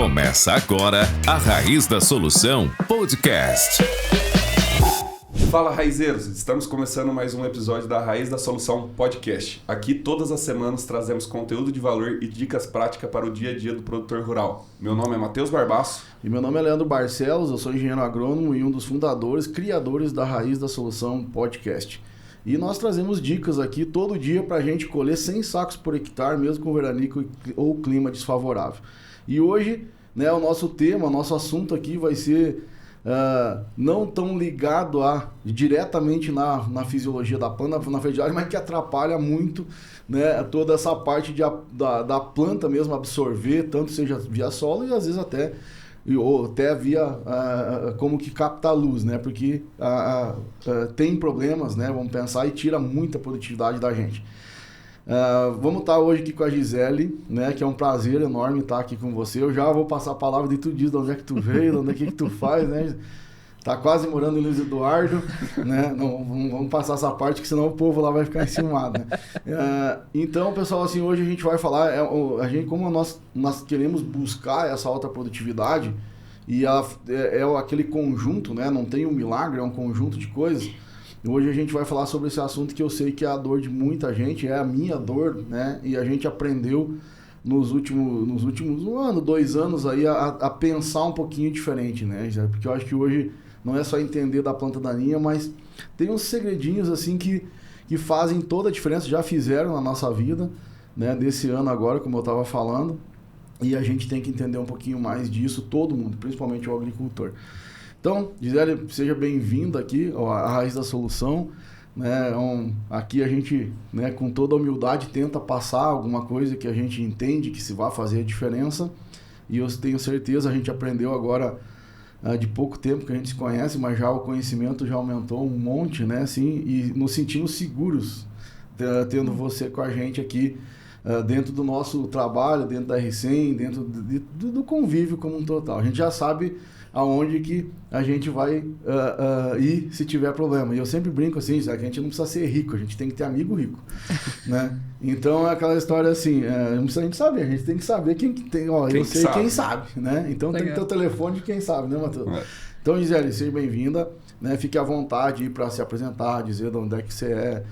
Começa agora a Raiz da Solução Podcast. Fala, raizeiros! Estamos começando mais um episódio da Raiz da Solução Podcast. Aqui, todas as semanas, trazemos conteúdo de valor e dicas práticas para o dia a dia do produtor rural. Meu nome é Matheus Barbaço. E meu nome é Leandro Barcelos, eu sou engenheiro agrônomo e um dos fundadores, criadores da Raiz da Solução Podcast. E nós trazemos dicas aqui todo dia para a gente colher 100 sacos por hectare, mesmo com veranico ou clima desfavorável. E hoje, o nosso tema, nosso assunto aqui vai ser não tão ligado diretamente na fisiologia da planta, na verdade, mas que atrapalha muito, toda essa parte da planta mesmo absorver, tanto seja via solo e às vezes até via como que capta a luz, porque tem problemas, vamos pensar, e tira muita produtividade da gente. Vamos estar hoje aqui com a Gisele, que é um prazer enorme estar aqui com você. Eu já vou passar a palavra e tu diz de onde é que tu veio, de onde é que tu faz, Tá quase morando em Luiz Eduardo, Não vamos passar essa parte, que senão o povo lá vai ficar enciumado, Então, pessoal, assim, hoje a gente vai falar, como nós queremos buscar essa alta produtividade, e aquele conjunto, não tem um milagre, é um conjunto de coisas. Hoje a gente vai falar sobre esse assunto que eu sei que é a dor de muita gente, é a minha dor, E a gente aprendeu nos últimos 1 ano, 2 anos aí a pensar um pouquinho diferente, Porque eu acho que hoje não é só entender da planta daninha, mas tem uns segredinhos assim que fazem toda a diferença, já fizeram na nossa vida, desse ano agora, como eu estava falando, e a gente tem que entender um pouquinho mais disso, todo mundo, principalmente o agricultor. Então, Gisele, seja bem-vinda aqui à Raiz da Solução. Aqui a gente, com toda a humildade, tenta passar alguma coisa que a gente entende que se vai fazer a diferença. E eu tenho certeza, a gente aprendeu agora de pouco tempo que a gente se conhece, mas já o conhecimento já aumentou um monte, e nos sentimos seguros tendo você com a gente aqui dentro do nosso trabalho, dentro da R100, dentro do convívio como um total. A gente já sabe aonde que a gente vai ir se tiver problema. E eu sempre brinco assim, que a gente não precisa ser rico, a gente tem que ter amigo rico, Então é aquela história assim, não precisa a gente saber, a gente tem que saber quem tem, eu sei quem sabe, Então legal. Tem que ter o telefone de quem sabe, Matheus? Então, Gisele, seja bem-vinda, Fique à vontade para se apresentar, dizer de onde é que você é.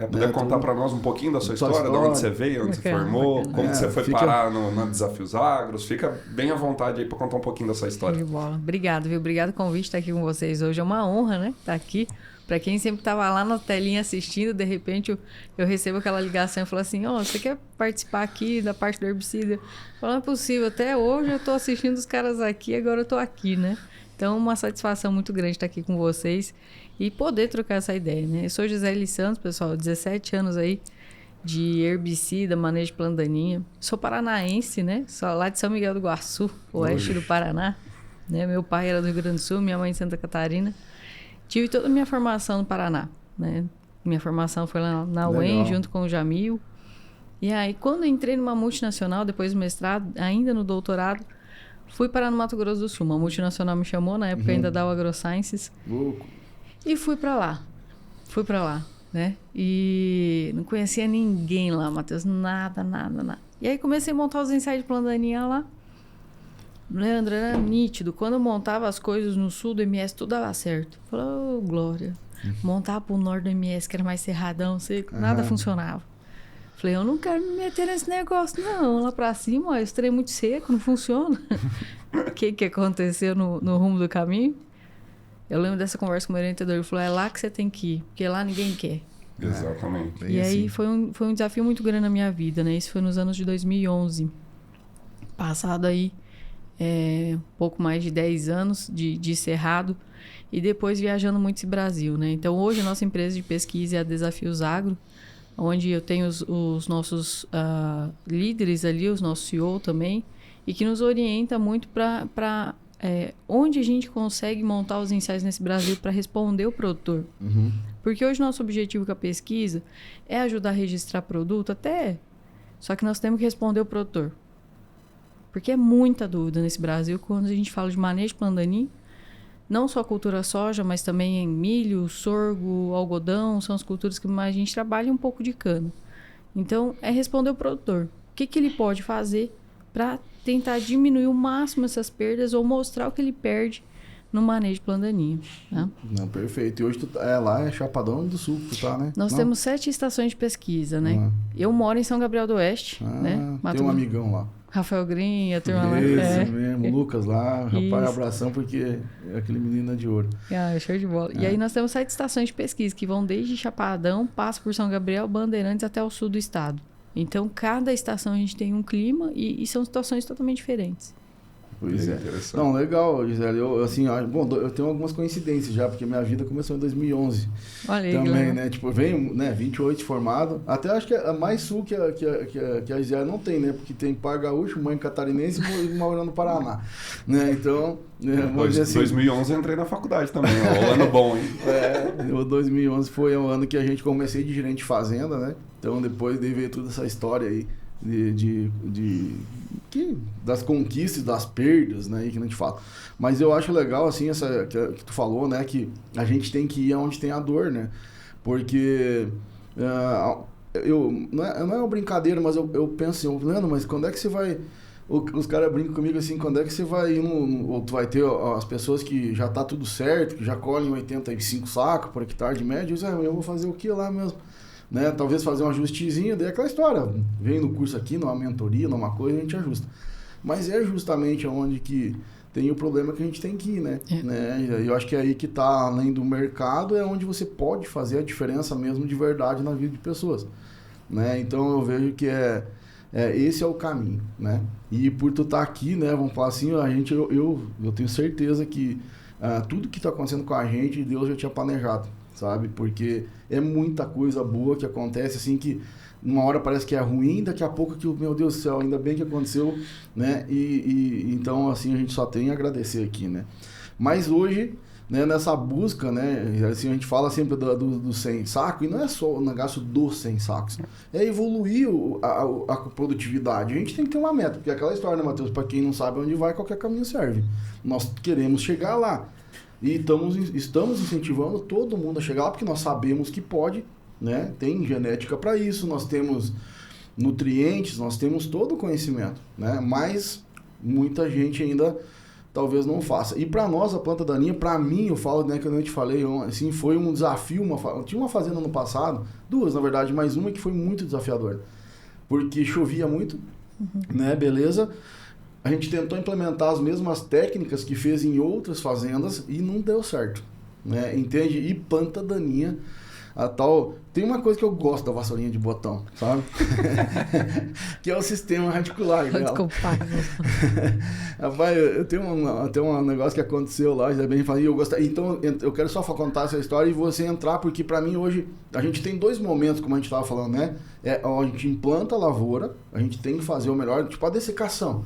Poder contar para nós um pouquinho da sua história, de onde você veio, onde você formou, como que você foi parar no Desafios Agros. Fica bem à vontade aí para contar um pouquinho da sua história. De bola. Obrigado, viu? Obrigado pelo convite estar aqui com vocês hoje. É uma honra, estar aqui. Para quem sempre estava lá na telinha assistindo, de repente eu recebo aquela ligação e falo assim, você quer participar aqui da parte do herbicida? Eu falo, não é possível, até hoje eu estou assistindo os caras aqui, agora eu estou aqui, Então, uma satisfação muito grande estar aqui com vocês e poder trocar essa ideia, Eu sou Gisele Santos, pessoal, 17 anos aí de herbicida, manejo de planta daninha. Sou paranaense, Sou lá de São Miguel do Iguaçu, oeste do Paraná, Meu pai era do Rio Grande do Sul, minha mãe de Santa Catarina. Tive toda a minha formação no Paraná, Minha formação foi lá na UEM, junto com o Jamil. E aí, quando eu entrei numa multinacional, depois do mestrado, ainda no doutorado, fui parar no Mato Grosso do Sul. Uma multinacional me chamou, na época ainda da AgroSciences. E fui pra lá. E não conhecia ninguém lá, Matheus. Nada. E aí comecei a montar os ensaios de planta daninha lá. Leandro, era nítido. Quando eu montava as coisas no sul do MS, tudo dava certo. Falei, glória. Montava pro norte do MS, que era mais cerradão, seco, nada funcionava. Falei, eu não quero me meter nesse negócio, não. Lá pra cima, esse trem é muito seco, não funciona. O que aconteceu no rumo do caminho? Eu lembro dessa conversa com o meu orientador. Ele falou, é lá que você tem que ir, porque lá ninguém quer. Exatamente. E aí foi um desafio muito grande na minha vida, Isso foi nos anos de 2011. Passado aí um pouco mais de 10 anos de cerrado. E depois viajando muito esse Brasil, Então hoje a nossa empresa de pesquisa é a Desafios Agro, onde eu tenho os nossos líderes ali, os nossos CEO também, e que nos orienta muito para onde a gente consegue montar os ensaios nesse Brasil para responder o produtor. Porque hoje nosso objetivo com a pesquisa é ajudar a registrar produto só que nós temos que responder o produtor. Porque é muita dúvida nesse Brasil quando a gente fala de manejo de planta daninha, não só a cultura soja, mas também em milho, sorgo, algodão, são as culturas que mais a gente trabalha, um pouco de cana. Então, é responder o produtor. O que ele pode fazer para tentar diminuir o máximo essas perdas ou mostrar o que ele perde no manejo de planta daninha. Tá? Não, perfeito. E hoje tu lá é Chapadão do Sul que tu tá, né? Nós temos 7 estações de pesquisa, né? Eu moro em São Gabriel do Oeste, né? Tem um amigão lá. Rafael Green, a turma lá. Esse mesmo, Lucas lá, rapaz, abração, porque é aquele menino de ouro. Show de bola. E aí nós temos 7 estações de pesquisa que vão desde Chapadão, passa por São Gabriel, Bandeirantes até o sul do estado. Então, cada estação a gente tem um clima e são situações totalmente diferentes. Pois é. Não, legal, Gisele. Eu tenho algumas coincidências já, porque minha vida começou em 2011. Olha aí, também, né? Tipo, venho, né, 28 formado. Até acho que é mais sul que a Gisele não tem, né? Porque tem pai gaúcho, mãe catarinense e morando no Paraná. Né? Então, assim, 2011 eu entrei na faculdade também, o ano bom, hein? O 2011 foi o ano que a gente comecei de gerente de fazenda, né? Então, depois veio toda essa história aí das conquistas, das perdas, né, que a gente fala. Mas eu acho legal, assim, essa que tu falou, né, que a gente tem que ir onde tem a dor, né, porque não é uma brincadeira, mas eu penso assim, Leandro, mas quando é que você vai... Os caras brincam comigo assim, quando é que você vai ir ou tu vai ter as pessoas que já tá tudo certo, que já colhem 85 sacos por hectare de média, eu vou fazer o que lá mesmo? Né? Talvez fazer um ajustezinho, daí é aquela história, vem no curso aqui, numa mentoria, numa coisa, a gente ajusta. Mas é justamente onde que tem o problema que a gente tem que ir, né? Eu acho que é aí que tá, além do mercado, é onde você pode fazer a diferença mesmo de verdade na vida de pessoas. Né? Então eu vejo que esse é o caminho, né? E por tu estar aqui, né, vamos falar assim, eu tenho certeza que tudo que está acontecendo com a gente, Deus já tinha planejado. Sabe? Porque é muita coisa boa que acontece, assim, que uma hora parece que é ruim, daqui a pouco que, meu Deus do céu, ainda bem que aconteceu, né? Então, assim, a gente só tem a agradecer aqui, né? Mas hoje, né, nessa busca, né, assim, a gente fala sempre do 100 sacos, e não é só o negócio dos 100 sacos, é evoluir a produtividade. A gente tem que ter uma meta, porque é aquela história, né, Matheus? Para quem não sabe onde vai, qualquer caminho serve. Nós queremos chegar lá. E estamos incentivando todo mundo a chegar lá, porque nós sabemos que pode, né? Tem genética para isso, nós temos nutrientes, nós temos todo o conhecimento, né? Mas muita gente ainda talvez não faça. E para nós, a planta daninha, para mim, eu falo, né, que eu te falei, assim, foi um desafio. Eu tinha uma fazenda no passado, 2 na verdade, mas uma que foi muito desafiadora, porque chovia muito, né? Beleza. A gente tentou implementar as mesmas técnicas que fez em outras fazendas e não deu certo, né? Entende? E planta daninha, a tal... Tem uma coisa que eu gosto da vassourinha de botão, sabe? Que é o sistema radicular dela. Rapaz, eu tenho até um negócio que aconteceu lá, já bem falei, eu gostei. Então, eu quero só contar essa história e você entrar, porque para mim hoje, a gente tem 2 momentos, como a gente estava falando, né? A gente implanta a lavoura, a gente tem que fazer o melhor, tipo a dessecação.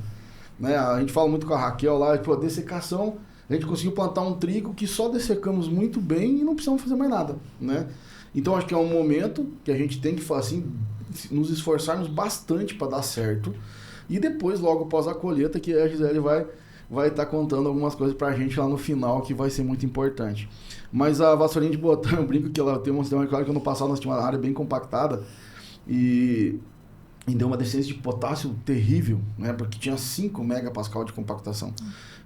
Né? A gente fala muito com a Raquel lá, tipo, a dessecação, a gente conseguiu plantar um trigo que só dessecamos muito bem e não precisamos fazer mais nada, né? Então acho que é um momento que a gente tem que assim, nos esforçarmos bastante para dar certo, e depois, logo após a colheita, que a Gisele vai estar contando algumas coisas para a gente lá no final, que vai ser muito importante. Mas a vassourinha de botão, eu brinco que ela tem um sistema, claro que ano passado nós tínhamos uma área bem compactada, e deu uma deficiência de potássio terrível, né? Porque tinha 5 megapascal de compactação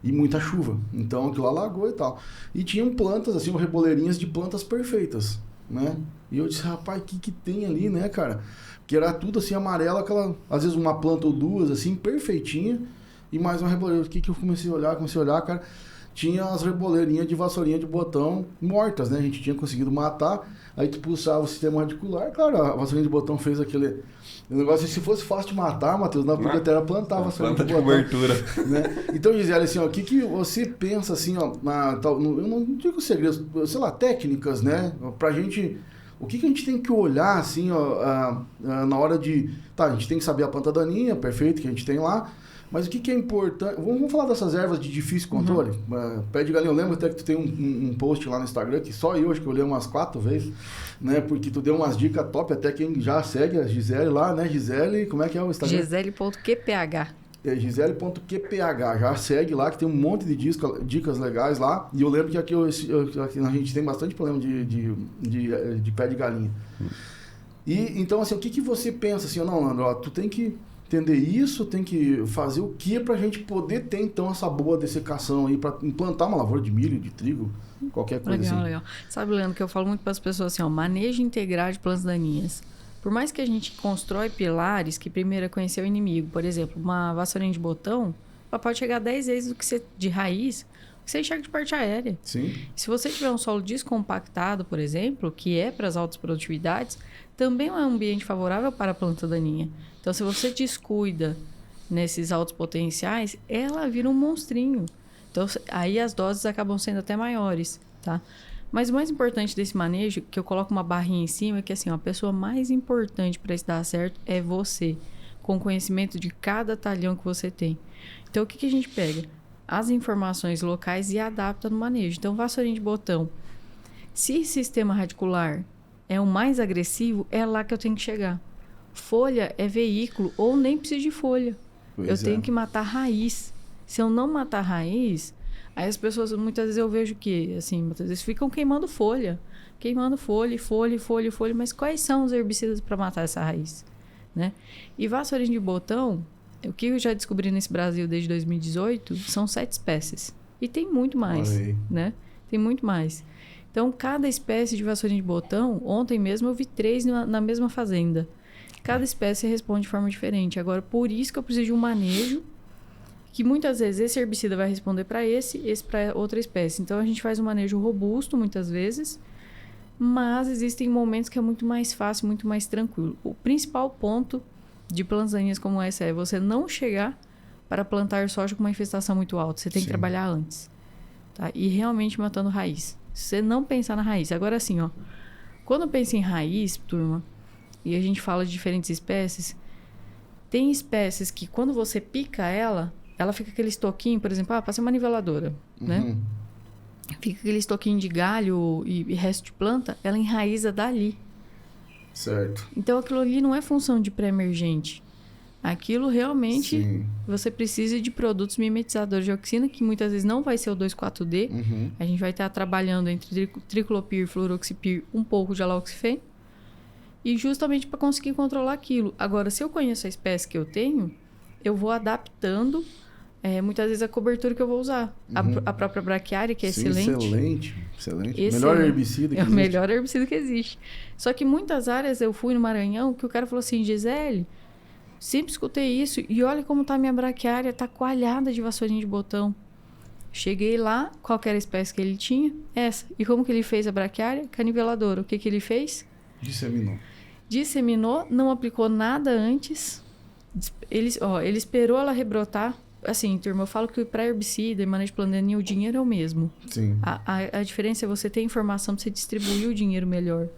e muita chuva, então aquilo alagou e tal. E tinham plantas, assim, reboleirinhas de plantas perfeitas, né? E eu disse, rapaz, o que tem ali, né, cara? Que era tudo assim, amarelo, às vezes uma planta ou 2, assim, perfeitinha, e mais uma reboleira. O que eu comecei a olhar, cara? Tinha as reboleirinhas de vassourinha de botão mortas, né? A gente tinha conseguido matar, aí tu pulsava o sistema radicular, claro, a vassourinha de botão fez aquele... O negócio, se fosse fácil de matar, Matheus, na proprietária plantava planta de cobertura. Né? Então, Gisele, assim, ó, o que você pensa, assim, ó, eu não digo segredos, sei lá, técnicas, né? Pra gente, o que a gente tem que olhar, assim, ó, na hora de... Tá, a gente tem que saber a planta daninha, perfeito, que a gente tem lá, mas o que é importante... Vamos falar dessas ervas de difícil controle? Pé de galinha, eu lembro até que tu tem um post lá no Instagram, que só eu acho que eu olhei umas 4 vezes, né? Porque tu deu umas dicas top, até quem já segue a Gisele lá, né? Gisele, como é que é o Instagram? Gisele.qph. Gisele.qph, já segue lá, que tem um monte de dicas legais lá. E eu lembro que aqui a gente tem bastante problema de pé de galinha. E então, assim, o que você pensa, assim, não, Leandro, tu tem que entender isso, tem que fazer o que pra gente poder ter, então, essa boa dessecação aí, pra implantar uma lavoura de milho, de trigo, qualquer coisa legal, assim. Legal. Sabe, Leandro, que eu falo muito para as pessoas assim, ó, manejo integral de plantas daninhas. Por mais que a gente constrói pilares, que primeiro é conhecer o inimigo, por exemplo, uma vassourinha de botão, ela pode chegar 10 vezes do que você, de raiz, o que você enxerga de parte aérea. Sim. Se você tiver um solo descompactado, por exemplo, que é para as altas produtividades, também é um ambiente favorável para a planta daninha. Então, se você descuida nesses altos potenciais, ela vira um monstrinho. Então, aí as doses acabam sendo até maiores, tá? Mas o mais importante desse manejo, que eu coloco uma barrinha em cima, é que assim, ó, a pessoa mais importante para isso dar certo é você, com conhecimento de cada talhão que você tem. Então, o que a gente pega? As informações locais e adapta no manejo. Então, vassourinha de botão. Se sistema radicular é o mais agressivo, é lá que eu tenho que chegar. Folha é veículo, ou nem preciso de folha. Eu tenho que matar raiz. Se eu não matar raiz, aí as pessoas, muitas vezes eu vejo que, assim, muitas vezes ficam queimando folha. Queimando folha, mas quais são os herbicidas para matar essa raiz? Né? E vassourinha de botão, o que eu já descobri nesse Brasil desde 2018, são 7 espécies. E tem muito mais, né? Tem muito mais. Então, cada espécie de vassourinha de botão, ontem mesmo eu vi 3 na mesma fazenda. Cada espécie responde de forma diferente. Agora, por isso que eu preciso de um manejo, que muitas vezes esse herbicida vai responder para esse para outra espécie. Então, a gente faz um manejo robusto, muitas vezes, mas existem momentos que é muito mais fácil, muito mais tranquilo. O principal ponto de plantas daninhas como essa é você não chegar para plantar soja com uma infestação muito alta. Você tem que trabalhar antes, tá? E realmente matando raiz. Se você não pensar na raiz. Agora, assim, ó, quando eu penso em raiz, turma, e a gente fala de diferentes espécies, tem espécies que quando você pica ela fica aquele estoquinho, por exemplo, passa uma niveladora, né? Fica aquele estoquinho de galho e resto de planta, ela enraiza dali. Certo. Então, aquilo ali não é função de pré-emergente. Aquilo realmente, você precisa de produtos mimetizadores de auxina, que muitas vezes não vai ser o 2,4-D. A gente vai estar trabalhando entre triclopir, fluroxipir, um pouco de aloxifeno. E justamente para conseguir controlar aquilo. Agora, se eu conheço a espécie que eu tenho, eu vou adaptando muitas vezes a cobertura que eu vou usar. A própria braquiária, que é excelente. Excelente. Melhor herbicida que existe. É o melhor herbicida que existe. Só que muitas áreas eu fui no Maranhão que o cara falou assim, Gisele, sempre escutei isso e olha como tá a minha braquiária, tá coalhada de vassourinha de botão. Cheguei lá, qual que era a espécie que ele tinha? Essa. E como que ele fez a braquiária? Caniveladora. O que que ele fez? Disseminou, não aplicou nada antes. Ele esperou ela rebrotar. Assim, turma, eu falo que para herbicida e manejo de planta daninha, o dinheiro é o mesmo. Sim. A diferença é você ter informação para você distribuir o dinheiro melhor.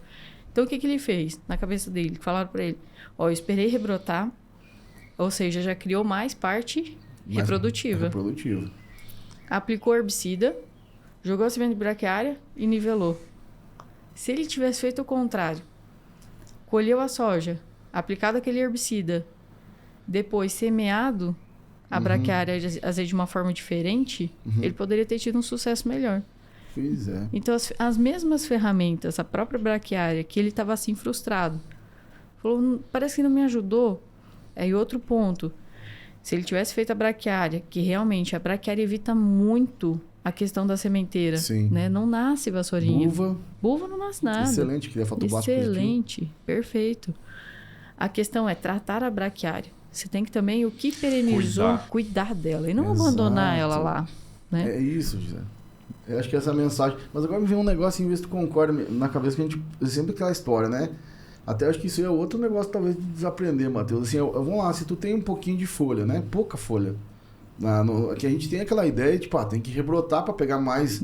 Então, o que que ele fez na cabeça dele? Falaram para ele, eu esperei rebrotar, ou seja, já criou mais parte reprodutiva. Aplicou herbicida, jogou a semente de braquiária e nivelou. Se ele tivesse feito o contrário, colheu a soja, aplicado aquele herbicida, depois semeado a braquiária, às vezes de uma forma diferente, ele poderia ter tido um sucesso melhor. Pois é. Então, as mesmas ferramentas, a própria braquiária, que ele estava assim frustrado, falou, parece que não me ajudou. Aí outro ponto, se ele tivesse feito a braquiária, que realmente a braquiária evita muito a questão da sementeira, né? Não nasce vassourinha. Buva não nasce nada. Excelente, que é fotobásico excelente, positivo. Perfeito. A questão é tratar a braquiária. Você tem que também, o que perenizou, cuidar dela e não abandonar ela lá. Né? É isso, José. Eu acho que essa é a mensagem. Mas agora me vem um negócio, em vez de tu concorda na cabeça, que a gente sempre aquela história, né? Até acho que isso é outro negócio, talvez, de desaprender, Matheus. Assim, vamos lá, se tu tem um pouquinho de folha, né? Pouca folha. Que a gente tem aquela ideia, tipo, tem que rebrotar para pegar mais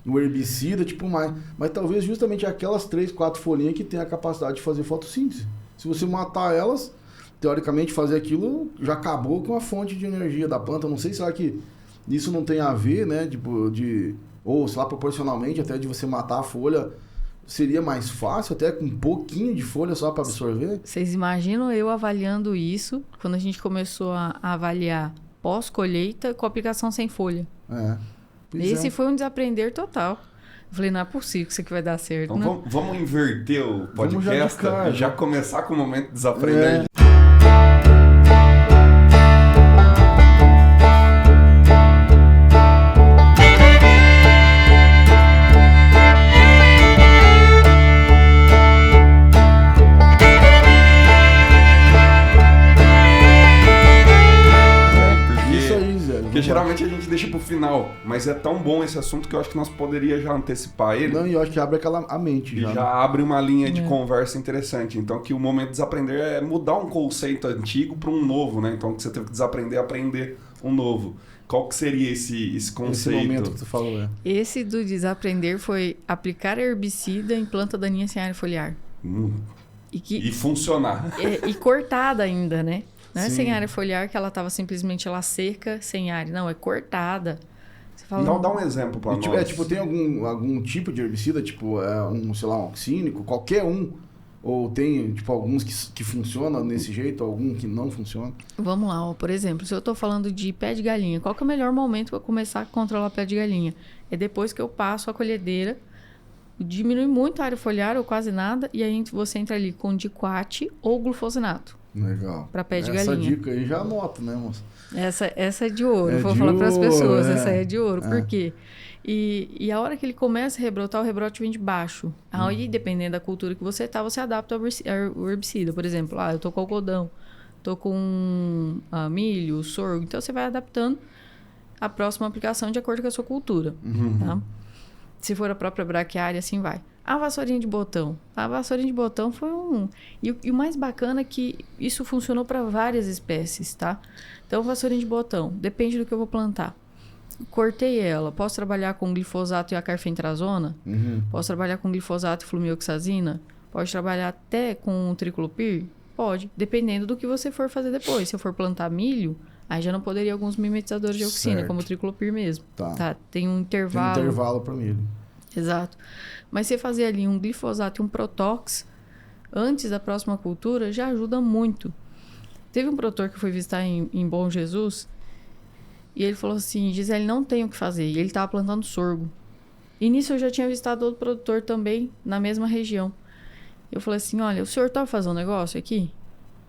o herbicida, tipo, mais. Mas talvez justamente aquelas 3, 4 folhinhas que tem a capacidade de fazer fotossíntese. Se você matar elas, teoricamente fazer aquilo já acabou com a fonte de energia da planta. Não sei, será que isso não tem a ver, né? Tipo, ou, sei lá, proporcionalmente, até de você matar a folha, seria mais fácil, até com um pouquinho de folha só para absorver? Vocês imaginam eu avaliando isso, quando a gente começou a avaliar pós-colheita com aplicação sem folha. Esse foi um desaprender total. Eu falei, não é possível que isso aqui vai dar certo. Então, vamos inverter o podcast, já começar com o momento de desaprender. Porque geralmente a gente deixa pro final, mas é tão bom esse assunto que eu acho que nós poderíamos já antecipar ele. Não, e eu acho que abre a mente E já. já abre uma linha de conversa interessante. Então, que o momento de desaprender é mudar um conceito antigo para um novo, né? Então, que você teve que desaprender, aprender um novo. Qual que seria esse conceito? Esse momento que tu falou, Esse do desaprender foi aplicar herbicida em planta daninha sem área foliar. E funcionar. E cortada ainda, né? Não é Sim. sem área foliar que ela tava simplesmente ela seca, sem área. Não, é cortada. Você fala, Então, dá um exemplo para nós. tem algum tipo de herbicida, tipo, sei lá, um oxínico, qualquer um? Ou tem, tipo, alguns que funcionam desse jeito, algum que não funciona? Vamos lá, ó. Por exemplo, se eu tô falando de pé de galinha, qual que é o melhor momento para eu começar a controlar pé de galinha? É depois que eu passo a colhedeira, diminui muito a área foliar ou quase nada, e aí você entra ali com diquat ou glufosinato. Legal. Pra pé de Essa galinha. dica aí já anota, né, moça? Essa é de ouro, É vou de falar para as ouro, pessoas, é. essa é de ouro. Por quê? E a hora que ele começa a rebrotar, o rebrote vem de baixo. Aí, dependendo da cultura que você tá, você adapta ao herbicida. Por exemplo, eu tô com algodão, tô com milho, sorgo. Então, você vai adaptando a próxima aplicação de acordo com a sua cultura. Tá? Se for a própria braquiária, assim vai. A vassourinha de botão. A vassourinha de botão foi E o mais bacana é que isso funcionou para várias espécies, tá? Então, vassourinha de botão, depende do que eu vou plantar. Cortei ela, posso trabalhar com glifosato e a carfentrazona? Posso trabalhar com glifosato e flumioxazina? Pode trabalhar até com tricolopir? Pode, dependendo do que você for fazer depois. Se eu for plantar milho, aí já não poderia alguns mimetizadores de auxina, Certo. como o tricolopir mesmo. Tá. Tem um Tem intervalo. intervalo para milho. Exato. Mas você fazer ali um glifosato e um protox antes da próxima cultura já ajuda muito. Teve um produtor que foi visitar em Bom Jesus e ele falou assim, Gisele, não tem o que fazer. E ele estava plantando sorgo. E nisso eu já tinha visitado outro produtor também na mesma região. Eu falei assim, olha, o senhor tá fazendo um negócio aqui?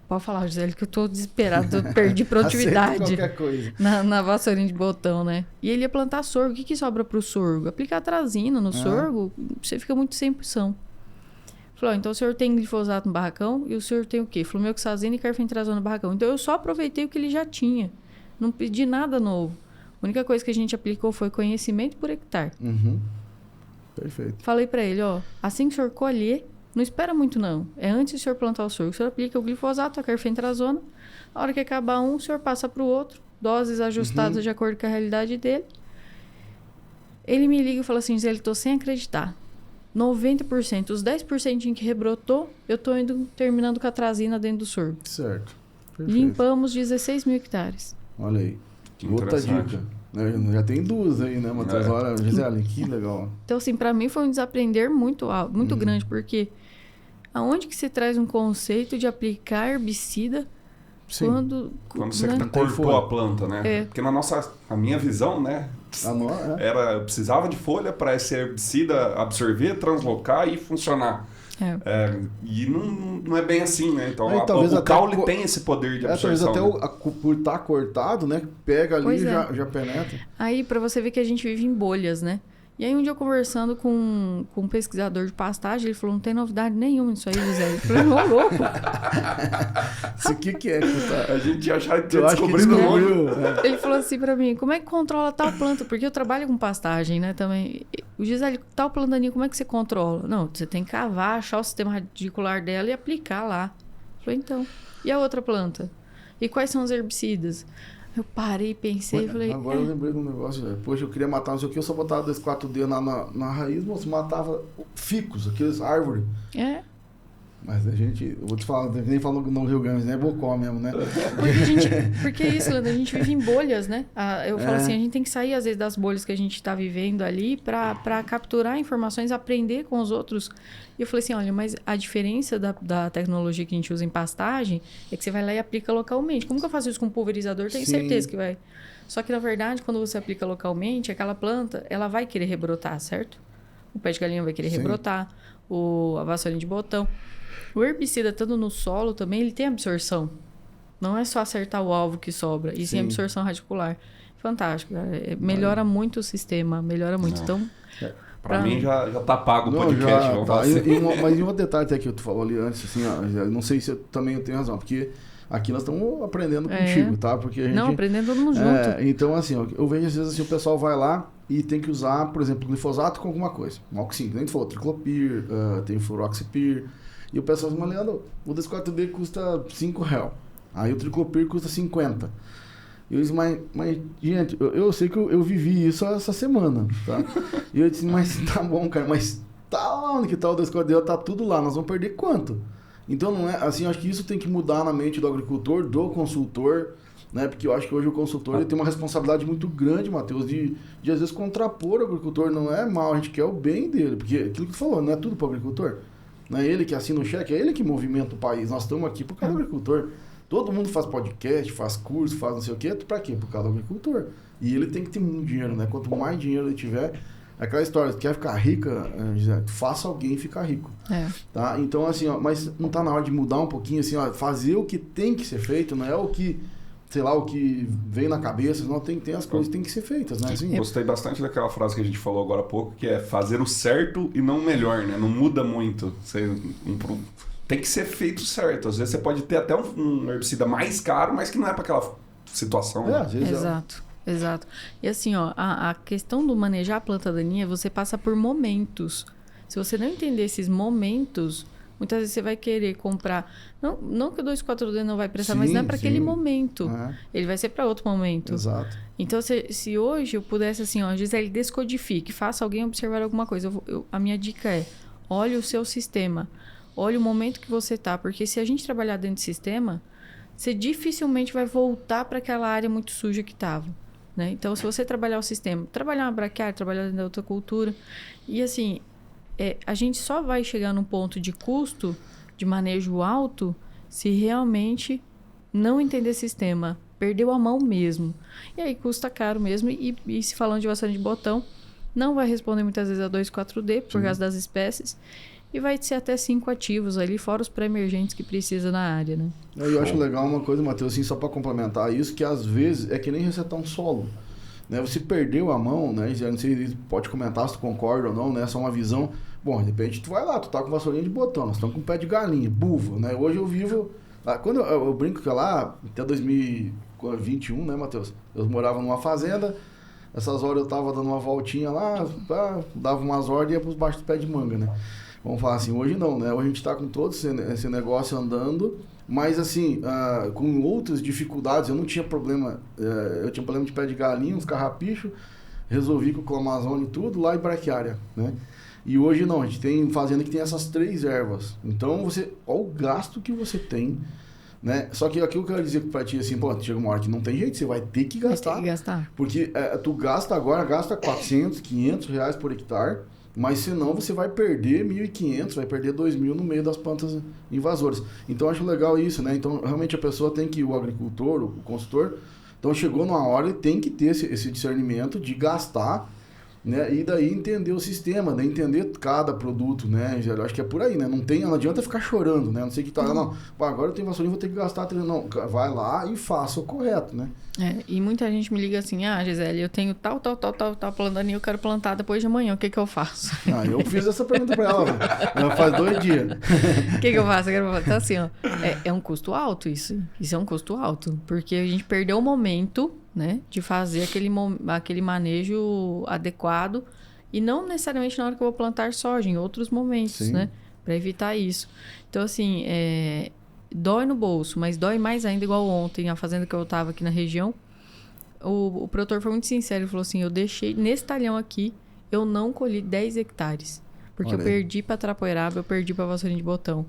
Pode falar, Gisele, que eu tô desesperado, eu perdi produtividade. Aceita qualquer coisa. Na vassourinha de botão, né? E ele ia plantar sorgo. O que sobra pro sorgo? Aplicar atrazina no sorgo, você fica muito sem opção. Falou, então o senhor tem glifosato no barracão e o senhor tem o quê? Flumioxazina e carfentrazona no barracão. Então eu só aproveitei o que ele já tinha. Não pedi nada novo. A única coisa que a gente aplicou foi conhecimento por hectare. Perfeito. Falei pra ele, assim que o senhor colher, não espera muito não. É antes do senhor plantar o sorgo. O senhor aplica o glifosato, a carfentrazona. Na hora que acabar um, o senhor passa pro outro. Doses ajustadas de acordo com a realidade dele. Ele me liga e fala assim, Gisele, tô sem acreditar. 90%. Os 10% em que rebrotou, eu tô terminando com a atrazina dentro do sorgo. Certo. Perfeito. Limpamos 16 mil hectares. Olha aí. Que Outra interessante. dica. Já tem duas aí, né, Matheus? Olha, Gisele, que legal. Então, assim, pra mim foi um desaprender muito grande, porque aonde que se traz um conceito de aplicar herbicida Sim. Quando você né? cortou folha. a planta, né? É. Porque a minha visão, né? Eu precisava de folha para esse herbicida absorver, translocar e funcionar. E não é bem assim, né? Então, o caule tem esse poder de absorção. Talvez até por estar cortado, né? Pega ali e já penetra. Aí, pra você ver que a gente vive em bolhas, né? E aí, um dia eu conversando com um pesquisador de pastagem, ele falou, não tem novidade nenhuma nisso aí, Gisele. Eu falei, ô louco. Isso aqui que é? A gente já tinha Eu acho que descobrido descobriu. Ele falou assim pra mim, como é que controla tal planta? Porque eu trabalho com pastagem, né, também. O Gisele, tal planta daninha, como é que você controla? Não, você tem que cavar, achar o sistema radicular dela e aplicar lá. Eu falei, então, e a outra planta? E quais são os herbicidas? Eu parei, pensei e falei... Agora eu lembrei de um negócio, velho. Poxa, eu queria matar não sei o que, eu só botava 2, 4 dedos na raiz, moço, matava ficus, aqueles árvores. Mas a gente, eu vou te falar, nem falo no Rio Grande, né? Bocó mesmo, né? Porque isso, Leandro, a gente vive em bolhas, né? Eu falo assim, a gente tem que sair às vezes das bolhas que a gente tá vivendo ali pra capturar informações, aprender com os outros. E eu falei assim, olha, mas a diferença da tecnologia que a gente usa em pastagem é que você vai lá e aplica localmente. Como que eu faço isso com um pulverizador? Tenho certeza que vai. Só que, na verdade, quando você aplica localmente, aquela planta, ela vai querer rebrotar, certo? O pé de galinha vai querer rebrotar, a vassourinha de botão. O herbicida, estando no solo também, ele tem absorção. Não é só acertar o alvo que sobra, e sim absorção radicular. Fantástico. Melhora muito o sistema, melhora muito. Então, pra mim já tá pago o podcast. Mas um detalhe até que tu falou ali antes, assim, eu não sei se eu também tenho razão, porque Aqui nós estamos aprendendo contigo, tá? Porque a gente... Não, aprendendo todo mundo junto. Então, assim, eu vejo às vezes assim, o pessoal vai lá e tem que usar, por exemplo, glifosato com alguma coisa. Um oxim, nem tu falou, triclopir, tem fluroxipir. E o pessoal diz, Leandro, o D4D custa R$5. Aí o triclopir custa 50. E eu disse, mas gente, eu sei que eu vivi isso essa semana, tá? E eu disse, mas tá bom, cara, mas tá onde que tá o D4D? Tá tudo lá, nós vamos perder quanto? Então, não é assim, eu acho que isso tem que mudar na mente do agricultor, do consultor, né? Porque eu acho que hoje o consultor ele tem uma responsabilidade muito grande, Matheus, de às vezes contrapor o agricultor. Não é mal, a gente quer o bem dele, porque aquilo que tu falou, não é tudo para o agricultor. Não é ele que assina o cheque, é ele que movimenta o país. Nós estamos aqui por causa do agricultor. Todo mundo faz podcast, faz curso, faz não sei o quê, para quê? Por causa do agricultor. E ele tem que ter muito dinheiro, né? Quanto mais dinheiro ele tiver... Aquela história, quer ficar rica, faça alguém ficar rico. Tá? Então, assim, ó, mas não tá na hora de mudar um pouquinho, assim, ó, fazer o que tem que ser feito, não é o que, sei lá, o que vem na cabeça, não tem as coisas que tem que ser feitas, né? Assim, Gostei bastante daquela frase que a gente falou agora há pouco, que é fazer o certo e não o melhor, né? Não muda muito. Tem que ser feito certo. Às vezes você pode ter até um herbicida mais caro, mas que não é para aquela situação. Né? Às vezes Exato. E assim, ó, a questão do manejar a planta daninha, você passa por momentos. Se você não entender esses momentos, muitas vezes você vai querer comprar... Não que o 2,4-D não vai prestar, mas não é para aquele momento. Ele vai ser para outro momento. Exato. Então, se hoje eu pudesse, assim, ó, Gisele, descodifique, faça alguém observar alguma coisa. A minha dica é, olhe o seu sistema. Olhe o momento que você tá. Porque se a gente trabalhar dentro do sistema, você dificilmente vai voltar para aquela área muito suja que estava. Né? Então, se você trabalhar o sistema, trabalhar uma braquiária, trabalhar dentro da outra cultura, e assim, a gente só vai chegar num ponto de custo, de manejo alto, se realmente não entender sistema, perdeu a mão mesmo. E aí custa caro mesmo, e se falando de vassoura de botão, não vai responder muitas vezes a 2,4-D, por causa das espécies, e vai ser até 5 ativos ali, fora os pré-emergentes que precisa na área, né? Eu acho legal uma coisa, Matheus, assim, só para complementar isso, que às vezes é que nem resetar um solo. Né? Você perdeu a mão, né? Eu não sei, pode comentar se tu concorda ou não, né? Só uma visão. Bom, de repente tu vai lá, tu tá com vassourinha de botão, nós estamos com pé de galinha, buvo, né? Hoje eu vivo... Quando eu brinco que lá, até 2021, né, Matheus? Eu morava numa fazenda, essas horas eu tava dando uma voltinha lá, dava umas ordens e ia pros baixos do pé de manga, né? Vamos falar assim, hoje não, né? Hoje a gente está com todo esse negócio andando, mas assim, com outras dificuldades. Eu não tinha problema, eu tinha problema de pé de galinha, uns carrapichos, resolvi com o clamazone e tudo, lá em braquiária, né? E hoje não, a gente tem fazenda que tem essas 3 ervas. Então, olha o gasto que você tem, né? Só que aquilo que eu quero dizer para ti, assim, pô, chega uma hora que não tem jeito, você vai ter que gastar. Vai ter que gastar. Porque tu gasta agora, gasta 400, 500 reais por hectare, mas senão você vai perder 1.500, vai perder 2.000 no meio das plantas invasoras. Então eu acho legal isso, né? Então realmente a pessoa tem que, o agricultor, o consultor, então chegou numa hora ele tem que ter esse discernimento de gastar, né? E daí entender o sistema, né? Entender cada produto, né? Eu acho que é por aí, né? Não adianta ficar chorando, né? Não sei que tá, não, agora eu tenho vassourinha, vou ter que gastar, não, vai lá e faça o correto, né? E muita gente me liga assim, Gisele, eu tenho tal plantando e eu quero plantar depois de amanhã, o que eu faço? Eu fiz essa pergunta pra ela, ela faz 2 dias. O que eu faço? Então assim, ó, é um custo alto isso é um custo alto, porque a gente perdeu o momento, né, de fazer aquele manejo adequado, e não necessariamente na hora que eu vou plantar soja, em outros momentos, Sim. né, para evitar isso. Então assim, dói no bolso, mas dói mais ainda, igual ontem, a fazenda que eu estava aqui na região, o produtor foi muito sincero, ele falou assim, eu deixei, nesse talhão aqui, eu não colhi 10 hectares, porque eu perdi para trapoeraba, eu perdi para vassourinha de botão,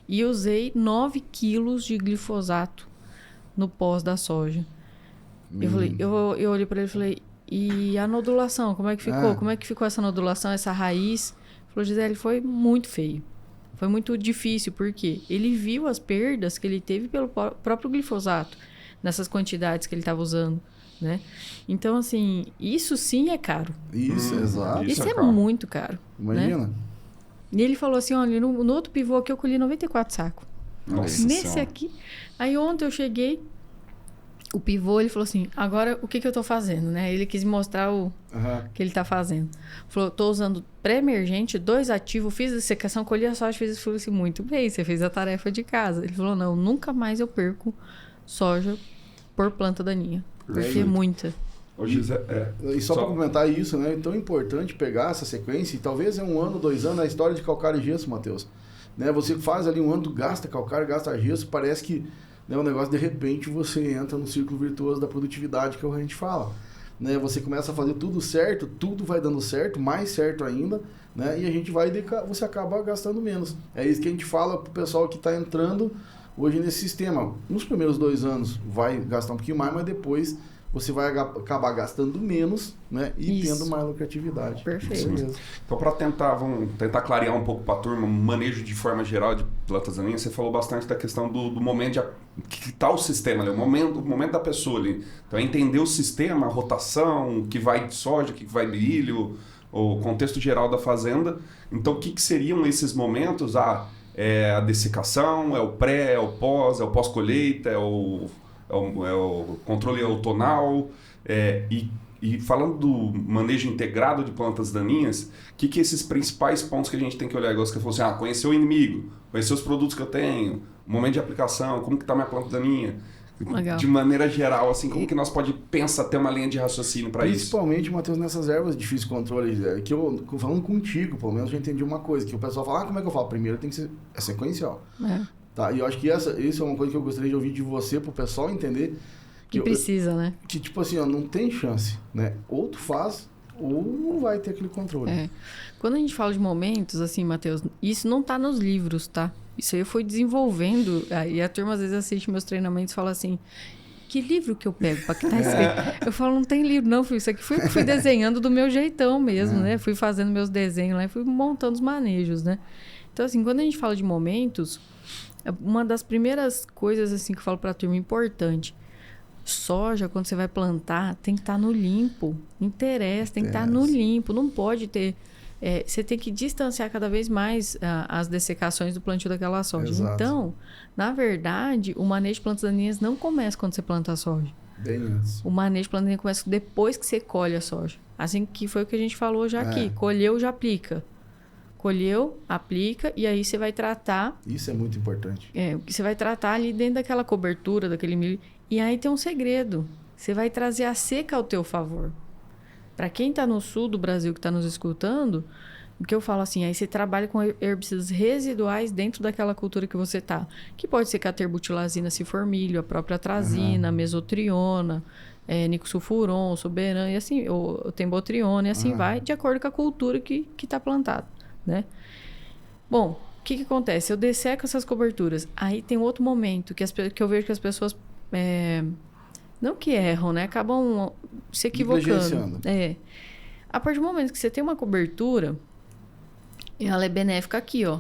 e usei 9 quilos de glifosato no pós da soja. Eu falei, eu olhei para ele e falei, e a nodulação, como é que ficou? Como é que ficou essa nodulação, essa raiz? Ele falou, Gisele, foi muito feio. Foi muito difícil, porque ele viu as perdas que ele teve pelo próprio glifosato, nessas quantidades que ele estava usando, né? Então, assim, isso sim é caro. Isso, exato. Isso é muito caro. Imagina. Né? E ele falou assim, olha, no outro pivô aqui eu colhi 94 sacos. Nossa Nesse senhora. aqui... Aí ontem eu cheguei, o pivô, ele falou assim, agora o que eu tô fazendo, né? Ele quis mostrar o que ele tá fazendo. Falou, tô usando pré-emergente, 2 ativos, fiz a dessecação, colhi a soja, fiz isso. Falei assim, muito bem, você fez a tarefa de casa. Ele falou, não, nunca mais eu perco soja por planta daninha. Porque é muita. E só para comentar isso, né? É tão importante pegar essa sequência, e talvez é 1 ano, 2 anos, a história de calcário e gesso, Matheus. Né? Você faz ali 1 ano, tu gasta calcário, gasta gesso, parece que é um negócio, de repente você entra no círculo virtuoso da produtividade que a gente fala. Né? Você começa a fazer tudo certo, tudo vai dando certo, mais certo ainda, né? E a gente você acaba gastando menos. É isso que a gente fala pro pessoal que está entrando hoje nesse sistema. Nos primeiros 2 anos vai gastar um pouquinho mais, mas depois você vai acabar gastando menos, né? E tendo mais lucratividade. Perfeito. Então, vamos tentar clarear um pouco para a turma, manejo de forma geral de plantas daninhas, você falou bastante da questão do momento que está o sistema ali, o momento da pessoa ali. Então, é entender o sistema, a rotação, o que vai de soja, o que vai de milho, o contexto geral da fazenda. Então, o que seriam esses momentos? É a dessecação, é o pré, é o pós-colheita, é o controle outonal, e falando do manejo integrado de plantas daninhas, o que esses principais pontos que a gente tem que olhar? Igual você falou assim, conhecer o inimigo, conhecer os produtos que eu tenho, o momento de aplicação, como que está minha planta daninha. Legal. De maneira geral, assim, como que nós pode pensar, ter uma linha de raciocínio para isso? Principalmente, Matheus, nessas ervas de difícil controle, que eu, falando contigo, pelo menos, eu entendi uma coisa, que o pessoal fala, como é que eu falo? Primeiro tem que ser sequencial. Tá, e eu acho que isso é uma coisa que eu gostaria de ouvir de você, pro pessoal entender. Que precisa, né? Que tipo assim, não tem chance, né? Ou tu faz, ou não vai ter aquele controle. Quando a gente fala de momentos, assim, Matheus, isso não tá nos livros, tá? Isso aí eu fui desenvolvendo, e a turma às vezes assiste meus treinamentos e fala assim, que livro que eu pego para que tá escrito? Eu falo, não tem livro não, filho, isso aqui fui desenhando do meu jeitão mesmo, né? Fui fazendo meus desenhos lá e fui montando os manejos, né? Então, assim, quando a gente fala de momentos, uma das primeiras coisas assim que eu falo para a turma importante, soja, quando você vai plantar, tem que estar no limpo. Interessa, tem que estar no limpo. Não pode ter... você tem que distanciar cada vez mais as dessecações do plantio daquela soja. Exato. Então, na verdade, o manejo de plantas daninhas não começa quando você planta a soja. Bem antes. O manejo de plantas daninhas começa depois que você colhe a soja. Assim que foi o que a gente falou já aqui. Colheu, já aplica. Colheu, aplica, e aí você vai tratar... Isso é muito importante. Você vai tratar ali dentro daquela cobertura, daquele milho. E aí tem um segredo. Você vai trazer a seca ao teu favor. Para quem está no sul do Brasil, que está nos escutando, o que eu falo assim, aí você trabalha com herbicidas residuais dentro daquela cultura que você está. Que pode ser caterbutilazina, se for milho, a própria atrazina, mesotriona, nicosulfuron, soberan, e assim, ou tembotriona, e assim vai, de acordo com a cultura que está plantada. Né? Bom, o que acontece? Eu desseco essas coberturas. Aí tem outro momento que eu vejo que as pessoas não que erram, né? Acabam se equivocando. A partir do momento que você tem uma cobertura, ela é benéfica aqui, ó.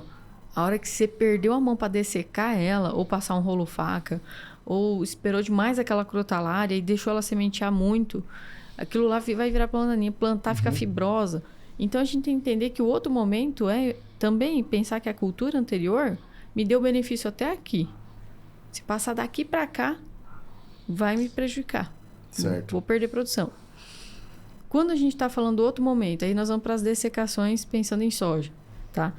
A hora que você perdeu a mão para dessecar ela, ou passar um rolo faca, ou esperou demais aquela crotalária e deixou ela sementear muito, aquilo lá vai virar planta daninha, plantar, fica fibrosa. Então, a gente tem que entender que o outro momento é também pensar que a cultura anterior me deu benefício até aqui. Se passar daqui para cá, vai me prejudicar. Certo. Vou perder produção. Quando a gente está falando do outro momento, aí nós vamos para as dessecações pensando em soja, tá?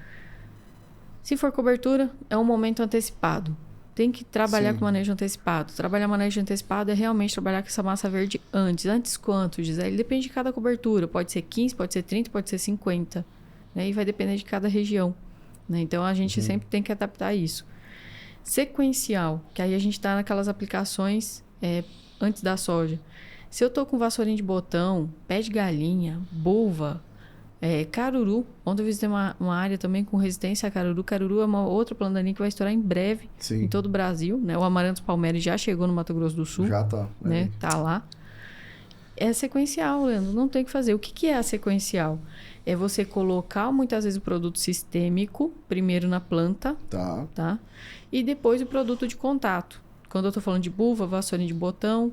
Se for cobertura, é um momento antecipado. Tem que trabalhar com manejo antecipado. Trabalhar manejo antecipado é realmente trabalhar com essa massa verde antes. Antes quanto, Gisele? Depende de cada cobertura. Pode ser 15, pode ser 30, pode ser 50. Né? E vai depender de cada região. Né? Então, a gente sempre tem que adaptar isso. Sequencial, que aí a gente está naquelas aplicações antes da soja. Se eu estou com vassourinha de botão, pé de galinha, bulva, caruru. Ontem eu visitei uma área também com resistência a caruru. Caruru é uma outra planta daninha que vai estourar em breve em todo o Brasil. Né? O Amaranthus palmeri já chegou no Mato Grosso do Sul. Já tá. Né? Tá lá. É sequencial, Leandro. Não tem o que fazer. O que é a sequencial? É você colocar muitas vezes o produto sistêmico primeiro na planta. Tá? E depois o produto de contato. Quando eu estou falando de bulva, vassourinha de botão,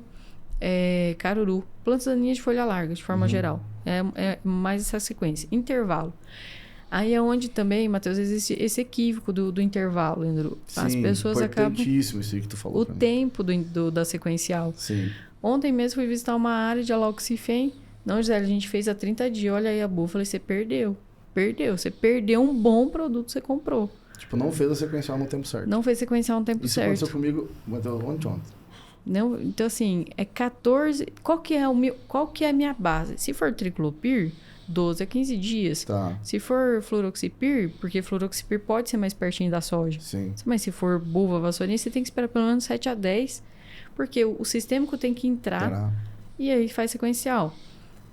caruru, plantas daninhas de folha larga, de forma geral. É mais essa sequência. Intervalo. Aí é onde também, Matheus, existe esse equívoco do intervalo, Leandro. As pessoas acabam... Importantíssimo isso aí que tu falou. O tempo da sequencial. Sim. Ontem mesmo fui visitar uma área de aloxifem. Não, Gisele, a gente fez há 30 dias. Olha aí a buva. Falei, você perdeu. Você perdeu um bom produto que você comprou. Tipo, não fez a sequencial no tempo certo. Não fez sequencial no tempo Isso certo. aconteceu comigo ontem. Não, então, assim, é 14... Qual que é a minha base? Se for triclopir, 12 a 15 dias. Tá. Se for fluroxipir, porque fluroxipir pode ser mais pertinho da soja. Sim. Mas se for buva vassourinha, você tem que esperar pelo menos 7 a 10, porque o sistêmico tem que entrar e aí faz sequencial.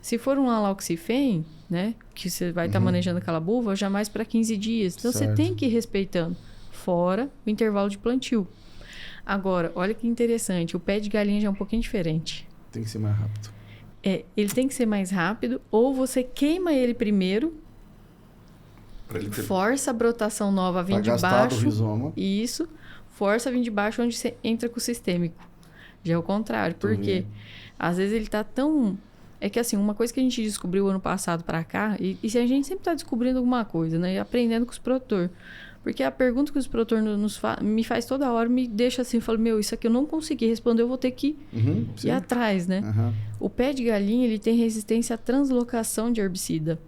Se for um aloxifem, né, que você vai estar manejando aquela buva, jamais para 15 dias. Então, você tem que ir respeitando, fora o intervalo de plantio. Agora, olha que interessante, o pé de galinha já é um pouquinho diferente. Tem que ser mais rápido. Ele tem que ser mais rápido, ou você queima ele primeiro, força a brotação nova a vir de baixo. Rizoma. Isso, força a vir de baixo onde você entra com o sistêmico. Já é o contrário, porque às vezes ele tá tão... É que assim, uma coisa que a gente descobriu ano passado para cá, e a gente sempre tá descobrindo alguma coisa, né? E aprendendo com os produtores. Porque a pergunta que os produtores me faz toda hora, me deixa assim, falo, isso aqui eu não consegui responder, eu vou ter que ir atrás, né? O pé de galinha, ele tem resistência à translocação de herbicida.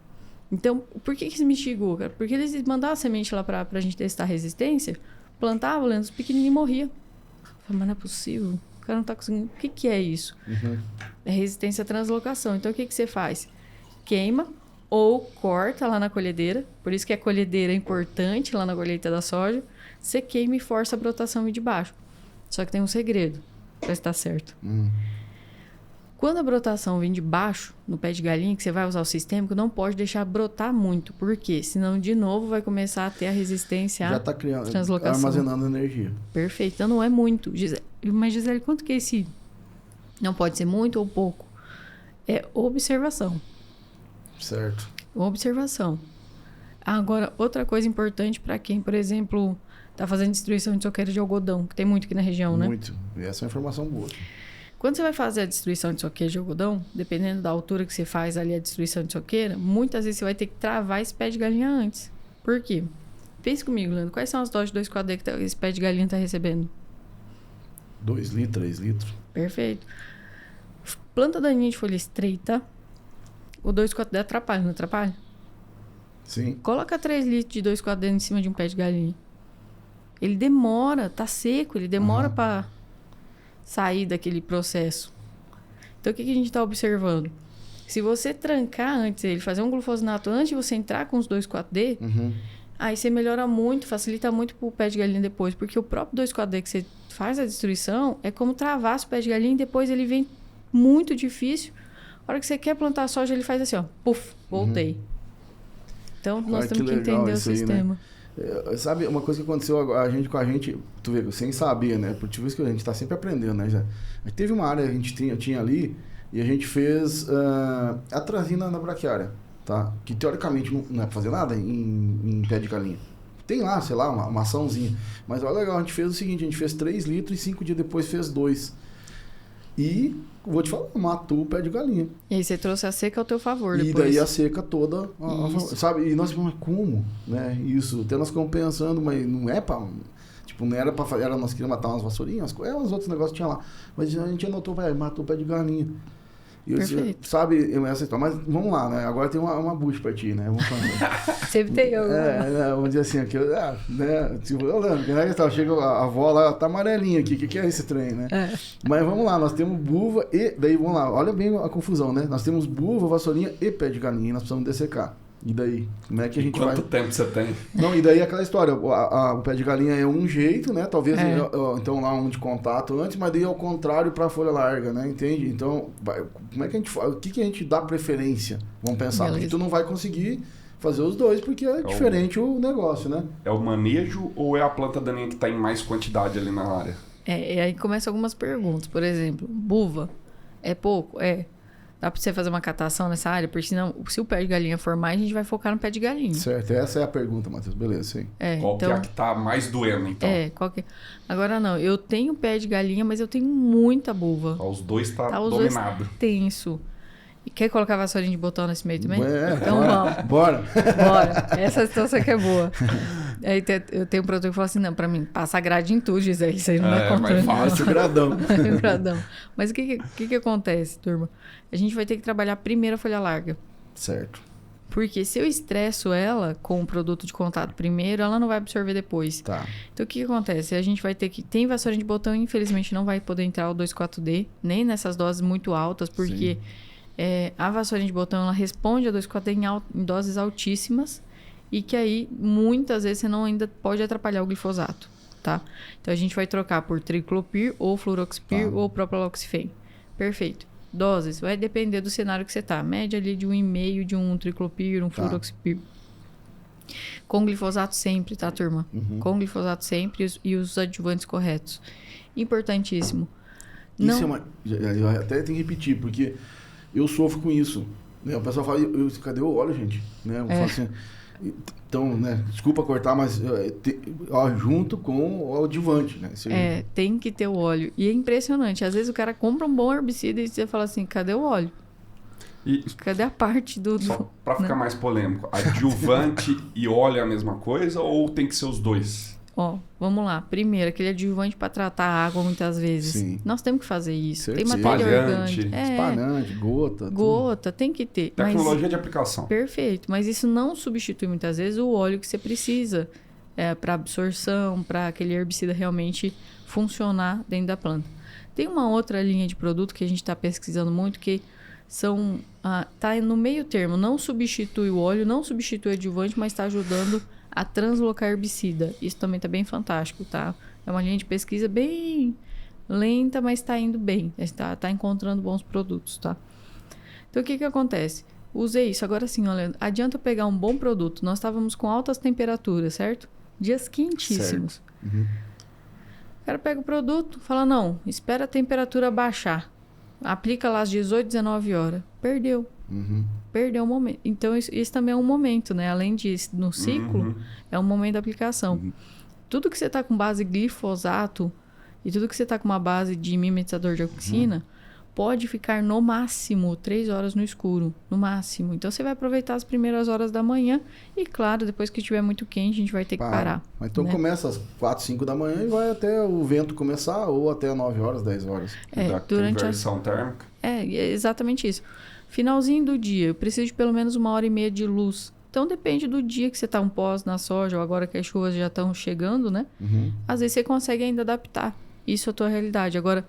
Então, por que isso me instigou, cara? Porque eles mandavam a semente lá pra gente testar a resistência, plantavam, os pequenininhos morriam. Eu falei, mas não é possível, o cara não tá conseguindo. O que é isso? É resistência à translocação. Então, o que você faz? Queima ou corta lá na colhedeira. Por isso que a colhedeira é importante lá na colheita da soja. Você queima e força a brotação vir de baixo. Só que tem um segredo para estar certo. Quando a brotação vem de baixo, no pé de galinha, que você vai usar o sistêmico, não pode deixar brotar muito. Por quê? Senão, de novo, vai começar a ter a resistência à translocação. Armazenando energia. Perfeito. Então, não é muito. Mas, Gisele, quanto que é esse... Não pode ser muito ou pouco. É observação. Certo. Observação. Agora, outra coisa importante para quem, por exemplo, está fazendo destruição de soqueira de algodão, que tem muito aqui na região, né? Muito. E essa é uma informação boa. Quando você vai fazer a destruição de soqueira de algodão, dependendo da altura que você faz ali a destruição de soqueira, muitas vezes você vai ter que travar esse pé de galinha antes. Por quê? Pense comigo, Leandro. Quais são as doses de 2,4-D que esse pé de galinha está recebendo? 2 litros, 3 litros. Perfeito. Planta daninha de folha estreita, o 2,4-D atrapalha, não atrapalha? Sim. Coloca 3 litros de 2,4-D em cima de um pé de galinha. Ele demora, tá seco, ele demora para sair daquele processo. Então, o que a gente está observando? Se você trancar antes ele, fazer um glufosinato antes de você entrar com os 2,4-D, aí você melhora muito, facilita muito pro pé de galinha depois, porque o próprio 2,4-D que você faz a destruição é como travar o pé de galinha e depois ele vem muito difícil. A hora que você quer plantar soja, ele faz assim, ó, puf, voltei. Então, nós temos que entender o sistema. Né? Sabe, uma coisa que aconteceu com a gente, tu vê, sem saber, né? Por isso que a gente tá sempre aprendendo, né? Teve uma área que a gente tinha ali e a gente fez atrazina na braquiária, tá? Que teoricamente não é pra fazer nada em pé de galinha. Tem lá, sei lá, uma açãozinha. Mas olha legal, a gente fez o seguinte, a gente fez 3 litros e 5 dias depois fez 2. E, vou te falar, matou o pé de galinha. E aí você trouxe a seca ao teu favor depois. E daí a seca toda, sabe? E nós falamos, como? Né? Isso, até nós ficamos pensando, mas não é pra... Tipo, não era pra fazer, nós queríamos matar umas vassourinhas, os outros negócios tinha lá. Mas a gente anotou, matou o pé de galinha. E eu disse, sabe, essa história. Mas vamos lá, né? Agora tem uma bucha pra ti, né? Vamos fazer. Sempre tem alguma. Vamos dizer assim, aqui, né? Tipo, eu lembro, né? Chega a avó lá, tá amarelinha aqui, o que é esse trem, né? Mas vamos lá, nós temos buva e... Daí, vamos lá, olha bem a confusão, né? Nós temos buva, vassourinha e pé de galinha, nós precisamos dessecar. E daí, como é que a gente Quanto tempo você tem? Não, e daí aquela história, o pé de galinha é um jeito, né? Talvez, então, lá um de contato antes, mas daí ao contrário para a folha larga, né? Entende? Então, como é que a gente faz? O que a gente dá preferência? Vamos pensar, Beleza. porque tu não vai conseguir fazer os dois, porque é diferente o negócio, né? É o manejo ou é a planta daninha que está em mais quantidade ali na área? E aí começam algumas perguntas. Por exemplo, buva é pouco? Dá pra você fazer uma catação nessa área? Porque senão, se o pé de galinha for mais, a gente vai focar no pé de galinha. Certo, essa é a pergunta, Matheus. Beleza, sim. Qual que é a que tá mais doendo, então? Qual que... Agora não, eu tenho pé de galinha, mas eu tenho muita buva. Os dois tá os dominado. dois tenso. E quer colocar vassourinha de botão nesse meio também? Então vamos. Bora. Essa situação que é boa. Aí eu tenho um produtor que fala assim, não, pra mim, passa grade em tudo, Gisele, isso aí não é controle. Fácil, gradão. Gradão. Mas o que acontece, turma? A gente vai ter que trabalhar primeiro a folha larga. Certo. Porque se eu estresso ela com o produto de contato primeiro, ela não vai absorver depois. Tá. Então, o que acontece? A gente vai ter que... Tem vassourinha de botão, infelizmente, não vai poder entrar o 2,4-D, nem nessas doses muito altas, porque a vassourinha de botão, ela responde a 2,4-D em doses altíssimas e que aí, muitas vezes, você não ainda pode atrapalhar o glifosato, tá? Então, a gente vai trocar por triclopir ou fluroxipir ou propiloxifene. Perfeito. Doses, vai depender do cenário que você tá. Média ali de 1,5 de um triclopir, um fluroxipir. Com glifosato sempre, tá, turma? Com glifosato sempre e os adjuvantes corretos. Importantíssimo. Isso eu até tenho que repetir, porque eu sofro com isso. Né? O pessoal fala, cadê o óleo, gente? Né? Eu falo assim, então, né, desculpa cortar, mas junto com o adjuvante, né? Tem que ter o óleo. E é impressionante. Às vezes o cara compra um bom herbicida e você fala assim, cadê o óleo? Cadê a parte do... Só para ficar mais polêmico, adjuvante e óleo é a mesma coisa ou tem que ser os dois? Vamos lá. Primeiro, aquele adjuvante para tratar a água muitas vezes. Sim. Nós temos que fazer isso. Certeza. Tem matéria orgânica. Espalhante, gota. Gota, tem que ter. Tecnologia de aplicação. Perfeito. Mas isso não substitui muitas vezes o óleo que você precisa para absorção, para aquele herbicida realmente funcionar dentro da planta. Tem uma outra linha de produto que a gente está pesquisando muito que são... tá no meio termo. Não substitui o óleo, não substitui o adjuvante, mas está ajudando a translocar herbicida. Isso também está bem fantástico, tá? É uma linha de pesquisa bem lenta, mas está indo bem. Está encontrando bons produtos, tá? Então, o que acontece? Usei isso. Agora sim, olha, adianta pegar um bom produto. Nós estávamos com altas temperaturas, certo? Dias quentíssimos. O cara pega o produto, fala, não, espera a temperatura baixar. Aplica lá às 18, 19 horas. Perdeu. Perdeu o momento. Então, isso também é um momento, né? Além disso, no ciclo, é um momento da aplicação. Tudo que você está com base glifosato e tudo que você está com uma base de mimetizador de auxina pode ficar no máximo 3 horas no escuro. No máximo. Então, você vai aproveitar as primeiras horas da manhã e, claro, depois que estiver muito quente, a gente vai ter que parar. Mas então né? começa às 4, 5 da manhã e vai até o vento começar ou até 9 horas, 10 horas. Durante a inversão térmica. É exatamente isso. Finalzinho do dia, eu preciso de pelo menos 1h30 de luz. Então, depende do dia que você está pós na soja, ou agora que as chuvas já estão chegando, né? Às vezes você consegue ainda adaptar. Isso é a tua realidade. Agora,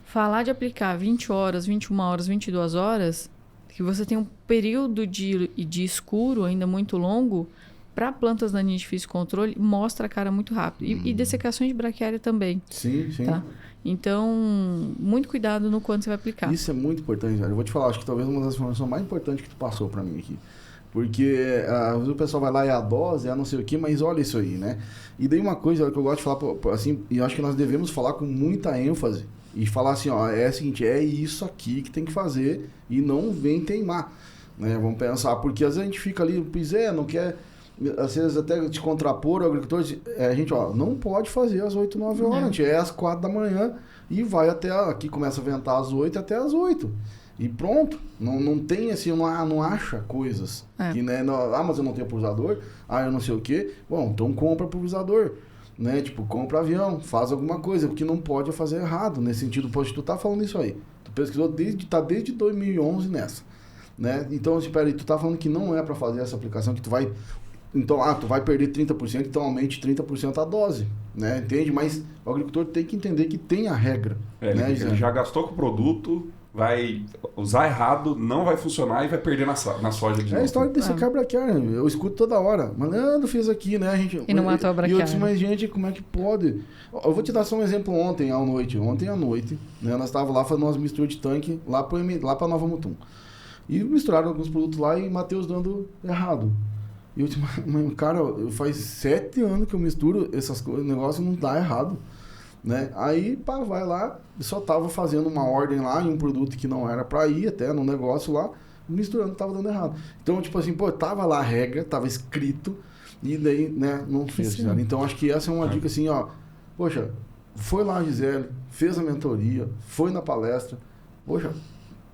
falar de aplicar 20 horas, 21 horas, 22 horas, que você tem um período de escuro ainda muito longo, para plantas daninhas de difícil controle, mostra a cara muito rápido. E dessecações de braquiária também. Sim. Tá? Então, muito cuidado no quanto você vai aplicar. Isso é muito importante, velho. Eu vou te falar, acho que talvez uma das informações mais importantes que tu passou para mim aqui. Porque às vezes o pessoal vai lá e a dose, não sei o que, mas olha isso aí, né? E daí uma coisa que eu gosto de falar, assim, e eu acho que nós devemos falar com muita ênfase e falar assim, é o seguinte, é isso aqui que tem que fazer e não vem teimar, né? Vamos pensar, porque às vezes a gente fica ali, não quer... Às vezes até te contrapor, o agricultor, a gente, não pode fazer às 8, 9 horas, a gente às 4 da manhã e vai até, aqui começa a ventar às 8 até às 8. E pronto, não tem assim, não acha coisas. Que, né, mas eu não tenho pulsador, eu não sei o quê. Bom, então compra pulsador, né? Tipo, compra avião, faz alguma coisa, porque não pode fazer errado, nesse sentido. Poxa, tu tá falando isso aí, tu pesquisou desde 2011 nessa, né? Então, espera aí, tu tá falando que não é para fazer essa aplicação, que tu vai... Então, tu vai perder 30%, então aumente 30% a dose, né? Entende? Mas o agricultor tem que entender que tem a regra. Né, ele já gastou com o produto, vai usar errado, não vai funcionar e vai perder na soja de novo. É a história desse braquiária. Eu escuto toda hora. Malandro, fez aqui, né? E não matou a braquiária. E eu disse, mas gente, como é que pode? Eu vou te dar só um exemplo ontem à noite, né? Nós estávamos lá fazendo umas misturas de tanque lá para Nova Mutum. E misturaram alguns produtos lá e Matheus dando errado. E eu disse, mas, cara, faz 7 anos que eu misturo essas coisas, o negócio não dá errado, né? Aí, vai lá, só tava fazendo uma ordem lá em um produto que não era para ir até no negócio lá, misturando, tava dando errado. Então, tipo assim, tava lá a regra, tava escrito, e daí, né, não fez. Então, acho que essa é uma dica assim, poxa, foi lá a Gisele, fez a mentoria, foi na palestra, poxa,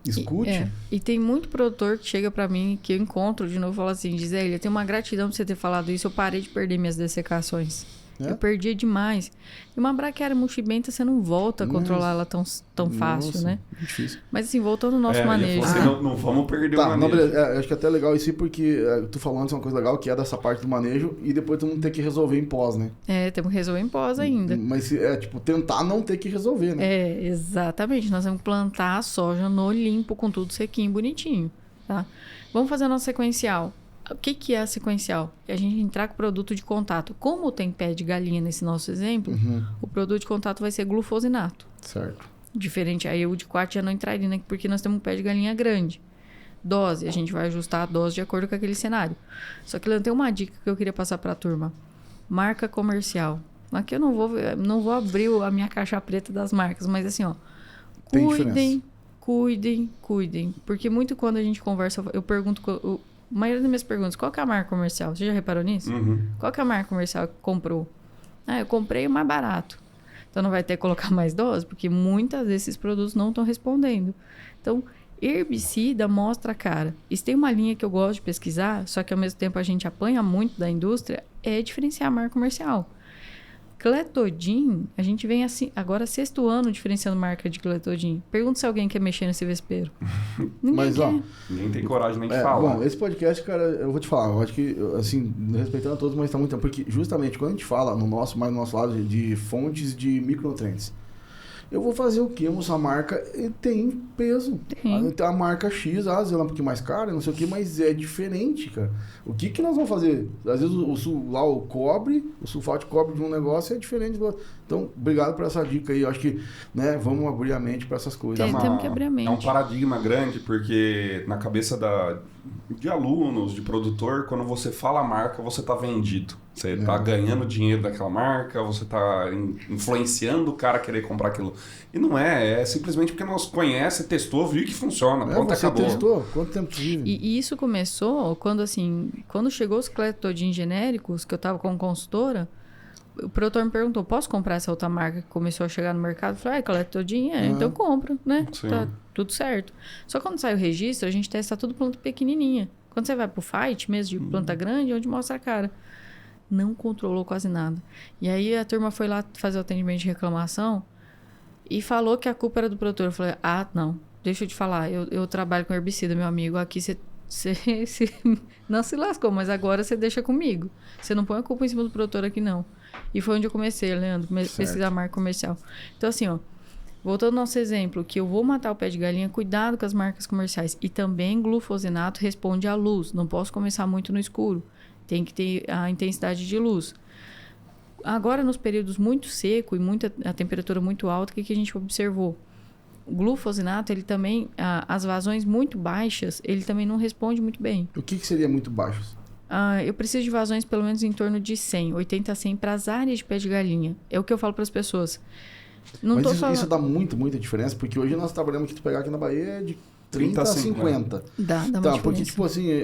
Escute. E tem muito produtor que chega pra mim, que eu encontro de novo e fala assim, Gisele, eu tenho uma gratidão por você ter falado isso, eu parei de perder minhas dessecações. Eu perdia demais. E uma braquiária multibenta, você não volta a controlar ela tão fácil, né? Difícil. Mas assim, voltando ao nosso manejo. Assim, não vamos perder o manejo. Beleza. Acho que é até legal isso aí, porque tu falando isso é uma coisa legal, que é dessa parte do manejo, e depois tu não ter que resolver em pós, né? Temos que resolver em pós ainda. Mas tentar não ter que resolver, né? Exatamente. Nós vamos plantar a soja no limpo, com tudo sequinho, bonitinho, tá? Vamos fazer a nossa sequencial. O que é a sequencial? É a gente entrar com o produto de contato. Como tem pé de galinha nesse nosso exemplo, o produto de contato vai ser glufosinato. Certo. Diferente, aí o de 4 já não entraria, né? Porque nós temos um pé de galinha grande. Dose, a gente vai ajustar a dose de acordo com aquele cenário. Só que tem uma dica que eu queria passar para a turma. Marca comercial. Aqui eu não vou abrir a minha caixa preta das marcas, mas assim, ó. Cuidem. Porque muito quando a gente conversa, eu pergunto... A maioria das minhas perguntas, qual que é a marca comercial? Você já reparou nisso? Qual que é a marca comercial que comprou? Eu comprei o mais barato. Então não vai ter que colocar mais dose, porque muitas desses produtos não estão respondendo. Então, herbicida mostra a cara. Isso tem uma linha que eu gosto de pesquisar, só que ao mesmo tempo a gente apanha muito da indústria, é diferenciar a marca comercial. Clethodim, a gente vem assim, agora 6º ano diferenciando marca de Clethodim. Pergunta se alguém quer mexer nesse vespeiro. Mas, quer. Ninguém tem coragem nem de falar. Bom, esse podcast, cara, eu vou te falar, eu acho que, assim, respeitando a todos, mas tá muito tempo, porque justamente quando a gente fala mais no nosso lado de fontes de micronutrientes, eu vou fazer o quê? Essa marca tem peso. Tem. A marca X, às vezes ela é um pouquinho mais cara, não sei o quê, mas é diferente, cara. O que nós vamos fazer? Às vezes o cobre, o sulfato de cobre de um negócio é diferente do outro. Então, obrigado por essa dica aí. Eu acho que, né, vamos abrir a mente para essas coisas. Temos que abrir a mente. É um paradigma grande, porque na cabeça de alunos, de produtor, quando você fala a marca, você está vendido. Você está ganhando dinheiro daquela marca, você está influenciando o cara a querer comprar aquilo. E não é simplesmente porque nós conhece, testou, viu que funciona. Pronto, você acabou. Testou? Quanto tempo vive? E isso começou quando chegou os Clethodim genéricos, que eu estava como consultora, o produtor me perguntou, posso comprar essa outra marca que começou a chegar no mercado? Eu falei, Clethodim, então compra, né? Sim. Tá tudo certo. Só quando sai o registro, a gente testa tudo planta pequenininha. Quando você vai pro fight mesmo, de planta grande, onde mostra a cara. Não controlou quase nada. E aí a turma foi lá fazer o atendimento de reclamação e falou que a culpa era do produtor. Eu falei, não, deixa eu te falar, eu trabalho com herbicida, meu amigo, aqui você não se lascou, mas agora você deixa comigo. Você não põe a culpa em cima do produtor aqui, não. E foi onde eu comecei, Leandro, pesquisar marca comercial. Então, assim, ó, voltando ao nosso exemplo, que eu vou matar o pé de galinha, cuidado com as marcas comerciais. E também glufosinato responde à luz. Não posso começar muito no escuro. Tem que ter a intensidade de luz. Agora, nos períodos muito seco e a temperatura muito alta, o que a gente observou? O glufosinato, ele também, as vazões muito baixas, ele também não responde muito bem. O que seria muito baixo? Eu preciso de vazões pelo menos em torno de 100, 80 a 100 para as áreas de pé de galinha. É o que eu falo para as pessoas. Mas isso dá muita diferença, porque hoje nós trabalhamos que tu pegar aqui na Bahia é de 30 a 50. Dá uma diferença. Porque, tipo assim,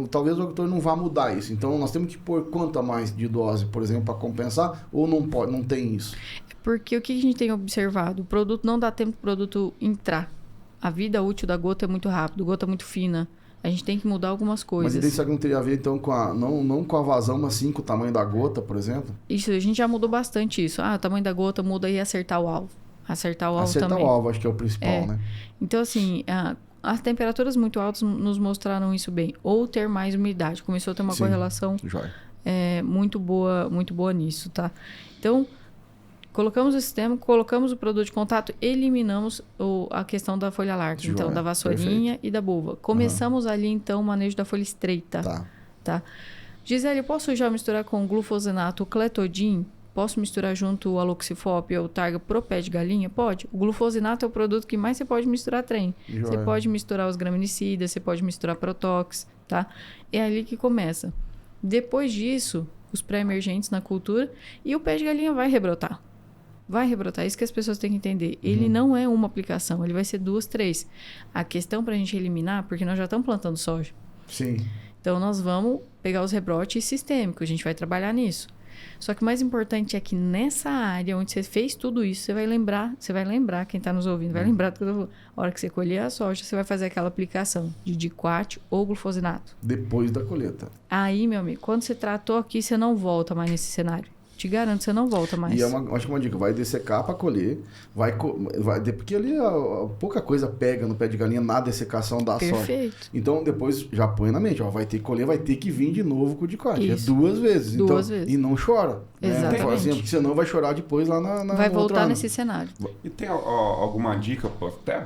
talvez o agricultor não vá mudar isso. Então, nós temos que pôr quanto a mais de dose, por exemplo, para compensar, ou não tem isso? Porque o que a gente tem observado? O produto não dá tempo para o produto entrar. A vida útil da gota é muito rápida, a gota é muito fina. A gente tem que mudar algumas coisas. Mas isso não teria a ver, então, não com a vazão, mas sim com o tamanho da gota, por exemplo? Isso, a gente já mudou bastante isso. O tamanho da gota muda e acertar o alvo. Acertar o alvo também. Acertar o alvo, acho que é o principal, né? Então, assim, as temperaturas muito altas nos mostraram isso bem. Ou ter mais umidade. Começou a ter uma correlação muito boa nisso, tá? Então, colocamos o sistema, colocamos o produto de contato, eliminamos a questão da folha larga. Então, da vassourinha e da buva. Começamos ali, então, o manejo da folha estreita. Tá? Gisele, eu posso já misturar com glufosinato o Clethodim? Posso misturar junto o aloxifop ou o targa pro pé de galinha? Pode. O glufosinato é o produto que mais você pode misturar trem. Você pode misturar os graminicidas, você pode misturar protox, tá? É ali que começa. Depois disso, os pré-emergentes na cultura e o pé de galinha vai rebrotar. Vai rebrotar. Isso que as pessoas têm que entender. Ele não é uma aplicação, ele vai ser 2, 3. A questão pra gente eliminar, porque nós já estamos plantando soja. Sim. Então, nós vamos pegar os rebrotes sistêmicos, a gente vai trabalhar nisso. Só que o mais importante é que nessa área onde você fez tudo isso, você vai lembrar, quem está nos ouvindo, vai lembrar do que eu tô falando. A hora que você colher a soja, você vai fazer aquela aplicação de diquat ou glufosinato. Depois da colheita. Aí, meu amigo, quando você tratou aqui, você não volta mais nesse cenário. Te garanto, você não volta mais. E acho que uma dica, vai dessecar para colher, porque ali pouca coisa pega no pé de galinha na dessecação da soja. Perfeito. Então depois já põe na mente, vai ter que colher, vai ter que vir de novo com o diquat. É Isso. 2 vezes. Duas vezes. E não chora. Exatamente. Né? Assim, porque senão vai chorar depois lá na Vai no outro voltar ano. nesse cenário. E tem alguma dica, até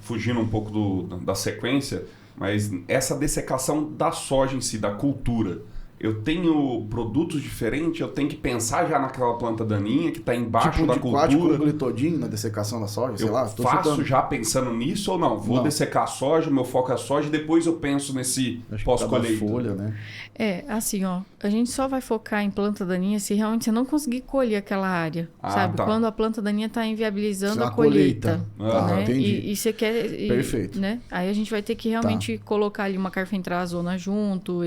fugindo um pouco da sequência, mas essa dessecação da soja em si, da cultura, eu tenho produtos diferentes, eu tenho que pensar já naquela planta daninha que está embaixo da cultura. Tipo um glitodin na dessecação da soja, sei lá. Eu faço já pensando nisso ou não? Vou dessecar a soja, meu foco é a soja e depois eu penso nesse pós-colheita. Folha, né? Assim, a gente só vai focar em planta daninha se realmente você não conseguir colher aquela área, sabe? Tá. Quando a planta daninha está inviabilizando a colheita. né? Entendi. E você quer... Perfeito. Né? Aí a gente vai ter que realmente colocar ali uma carfentrazona junto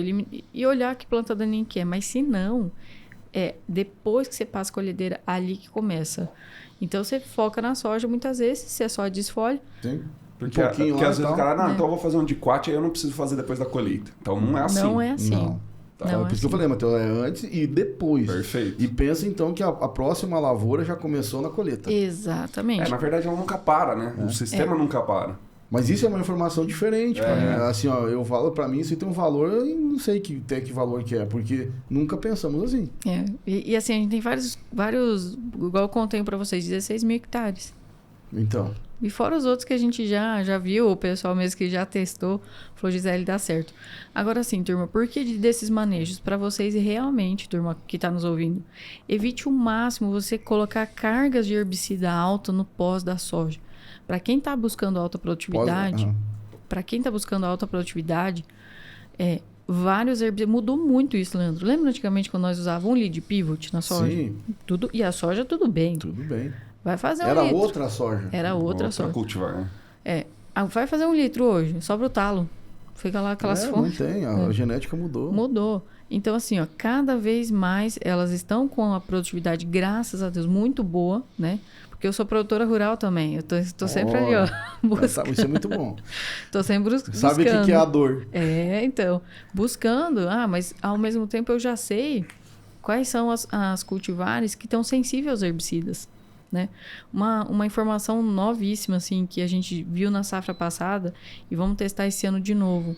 e olhar que planta daninha que é. Mas se não, depois que você passa a colhedeira, ali que começa. Então você foca na soja muitas vezes, se é só a desfolha. Sim. Porque lá às vezes o cara, então eu vou fazer um diquat aí eu não preciso fazer depois da colheita. Então não é assim. Não é assim. Não. Não, por isso que eu falei, Matheus, é antes e depois. Perfeito. E pensa então que a próxima lavoura já começou na colheita. Exatamente. Na verdade ela nunca para, né? O sistema nunca para. Mas isso é uma informação diferente. Assim, eu falo pra mim, isso tem um valor, eu não sei até que valor que é, porque nunca pensamos assim. E assim, a gente tem vários, igual eu contei pra vocês, 16 mil hectares. Então. E fora os outros que a gente já viu, o pessoal mesmo que já testou, falou, Gisele, dá certo. Agora sim, turma, por que desses manejos? Para vocês realmente, turma, que está nos ouvindo, evite o máximo você colocar cargas de herbicida alta no pós da soja. Para quem está buscando alta produtividade, vários herbicidas. Mudou muito isso, Leandro. Lembra antigamente quando nós usávamos um lead pivot na soja? Sim. E a soja, tudo bem. Tudo bem. Vai fazer Era litro. outra soja. Era outra soja. Cultivar, né? Vai fazer 1 litro hoje, sobra o talo. Fica lá aquelas fontes. Não tem, a genética mudou. Mudou. Então, assim, cada vez mais elas estão com a produtividade, graças a Deus, muito boa, né? Porque eu sou produtora rural também. Eu tô sempre ali, buscando. Isso é muito bom. Tô sempre buscando. Sabe o que é a dor. Então. Buscando. Mas ao mesmo tempo eu já sei quais são as cultivares que estão sensíveis aos herbicidas. Né? Uma informação novíssima assim, que a gente viu na safra passada e vamos testar esse ano de novo.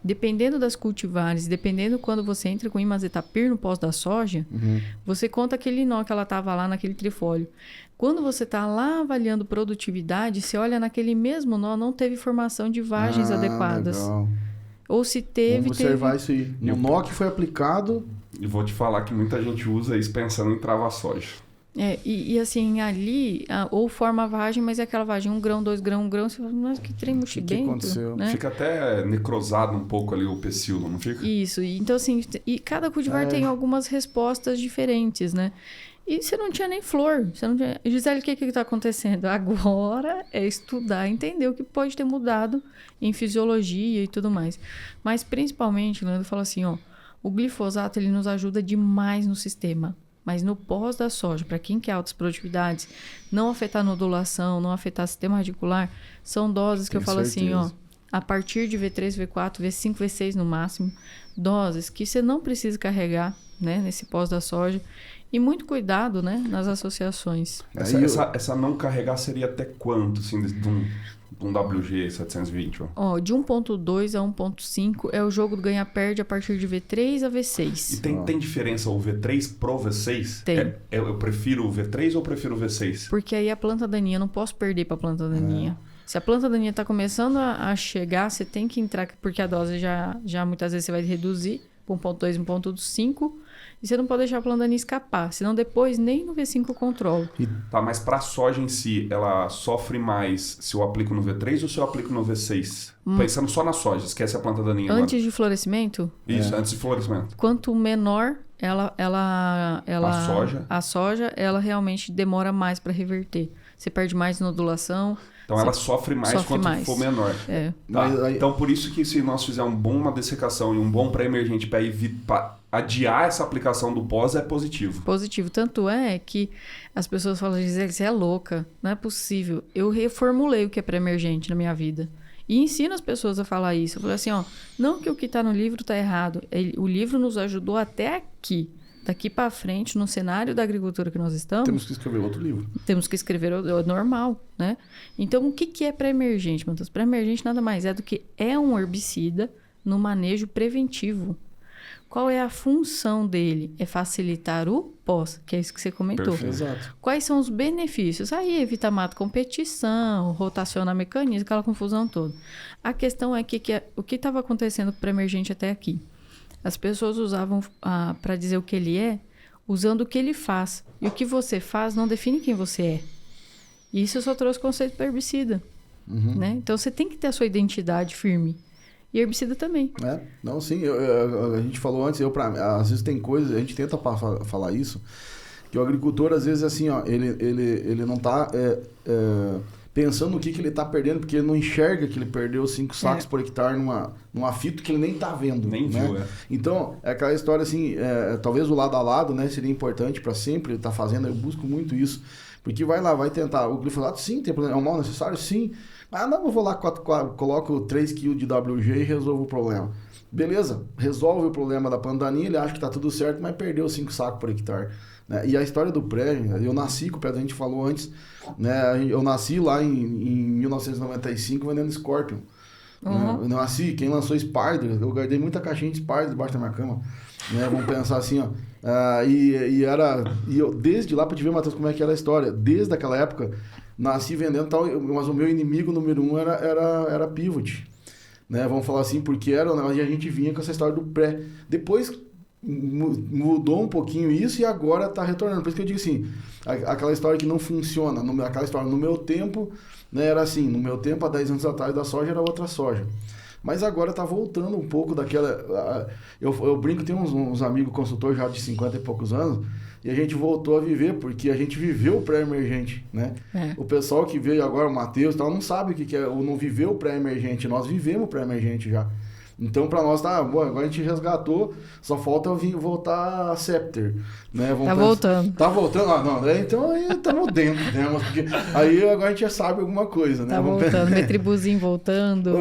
Dependendo das cultivares, dependendo quando você entra com imazetapir no pós da soja, você conta aquele nó que ela estava lá naquele trifólio. Quando você está lá avaliando produtividade, você olha naquele mesmo nó, não teve formação de vagens adequadas. Legal. Ou se teve... Vamos observar isso aí. No nó que foi aplicado... E vou te falar que muita gente usa isso pensando em travar soja. E assim, ali, ou forma a vagem, mas é aquela vagem, 1 grão, 2 grãos, 1 grão, você fala, mas que trem mochidento. O que aconteceu? Né? Fica até necrosado um pouco ali o pecíolo, não fica? Isso, então assim, e cada cultivar tem algumas respostas diferentes, né? E você não tinha nem flor, você não tinha... Gisele, o que está acontecendo? Agora é estudar, entender o que pode ter mudado em fisiologia e tudo mais. Mas principalmente, o Leandro fala assim, o glifosato ele nos ajuda demais no sistema. Mas no pós da soja, para quem quer altas produtividades, não afetar a nodulação, não afetar o sistema radicular, são doses que eu falo assim, a partir de V3, V4, V5, V6 no máximo, doses que você não precisa carregar, né, nesse pós da soja. E muito cuidado, né, nas associações. Essa não carregar seria até quanto, assim, de um WG 720? De 1.2 a 1.5 é o jogo do ganha-perde a partir de V3 a V6. E tem diferença o V3 pro V6? Tem. Eu prefiro o V3 ou prefiro o V6? Porque aí a planta daninha, eu não posso perder para a planta daninha. Se a planta daninha está começando a chegar, você tem que entrar, porque a dose já muitas vezes você vai reduzir para 1.2, 1.5, e você não pode deixar a planta daninha escapar, senão depois nem no V5 eu controlo. Tá, mas para a soja em si, ela sofre mais se eu aplico no V3 ou se eu aplico no V6? Pensando só na soja, esquece a planta daninha agora. Antes de florescimento? Isso, antes de florescimento. Quanto menor a soja, ela realmente demora mais para reverter. Você perde mais nodulação, Então ela sofre mais quanto for menor. É. Tá? Então por isso que se nós fizermos uma dessecação e um bom pré-emergente para adiar essa aplicação do pós é positivo. Positivo. Tanto é que as pessoas falam, Gisele, você é louca, não é possível. Eu reformulei o que é pré-emergente na minha vida. E ensino as pessoas a falar isso. Eu falei assim, ó, não que o que está no livro está errado. O livro nos ajudou até aqui. Daqui para frente, no cenário da agricultura que nós estamos... Temos que escrever outro livro. Temos que escrever o normal, né? Então, o que é pré-emergente, Matheus? Pré-emergente nada mais é do que é um herbicida no manejo preventivo. Qual é a função dele? É facilitar o pós, que é isso que você comentou. Perfeito. Exato. Quais são os benefícios? Aí evita mato competição, rotaciona mecanismo, aquela confusão toda. A questão é que o que estava acontecendo com o pré-emergente até aqui? As pessoas usavam para dizer o que ele é, usando o que ele faz. E o que você faz não define quem você é. E isso eu só trouxe o conceito para herbicida. Né? Então você tem que ter a sua identidade firme. E herbicida também. Não, sim. A gente falou antes, às vezes tem coisas, a gente tenta falar isso, que o agricultor, às vezes, assim, ó, ele não está pensando no que ele está perdendo, porque ele não enxerga que ele perdeu 5 sacos por hectare numa fito que ele nem está vendo. Nem né? viu, Então, é aquela história assim, talvez o lado a lado, né, seria importante para sempre estar fazendo, eu busco muito isso, porque vai tentar, o glifosato sim, tem problema, é um mal necessário, sim. Não, eu vou lá, coloco 3 kg de WG e resolvo o problema. Beleza, resolve o problema da planta daninha, ele acha que está tudo certo, mas perdeu 5 sacos por hectare. Né? E a história do pré, eu nasci com o pré, a gente falou antes, né? Eu nasci lá em 1995 vendendo Scorpion. Né? Eu nasci, quem lançou Spider, eu guardei muita caixinha de Spider debaixo da minha cama. Né? Vamos pensar assim, ó. E eu, desde lá, para te ver, Matheus, como é que era a história, desde aquela época, nasci vendendo tal, mas o meu inimigo número 1 era pivot. Né? Vamos falar assim, porque e a gente vinha com essa história do pré. Depois mudou um pouquinho isso e agora está retornando. Por isso que eu digo assim, aquela história que não funciona, aquela história no meu tempo, né, era assim, no meu tempo, há 10 anos atrás da soja era outra soja. Mas agora está voltando um pouco daquela... Eu brinco, tem uns amigos consultores já de 50 e poucos anos, e a gente voltou a viver, porque a gente viveu o pré-emergente, né? O pessoal que veio agora, o Matheus e tal, não sabe o que é, ou não viveu o pré-emergente, nós vivemos o pré-emergente já. Então, para nós, agora a gente resgatou, só falta voltar a Scepter, né? Voltando. Tá voltando? Então aí estamos dentro, né? Porque aí agora a gente já sabe alguma coisa, né? Tá voltando, Metribuzinho voltando,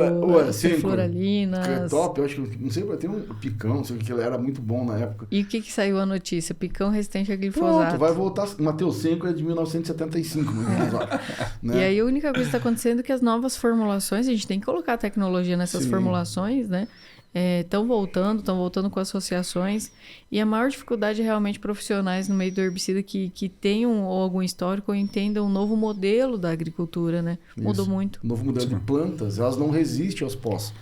Floralinas. Top, eu acho que, não sei, tem um Picão, não sei o que, ele era muito bom na época. E o que saiu a notícia? Picão resistente a glifosato. Pronto, vai voltar, Matheus Senko é de 1975, né? E aí a única coisa que está acontecendo é que as novas formulações, a gente tem que colocar a tecnologia nessas formulações, né? Estão voltando com associações, e a maior dificuldade é realmente profissionais no meio do herbicida que tenham algum histórico ou entendam um novo modelo da agricultura, né? Mudou muito. Novo modelo de plantas, elas não resistem aos pós.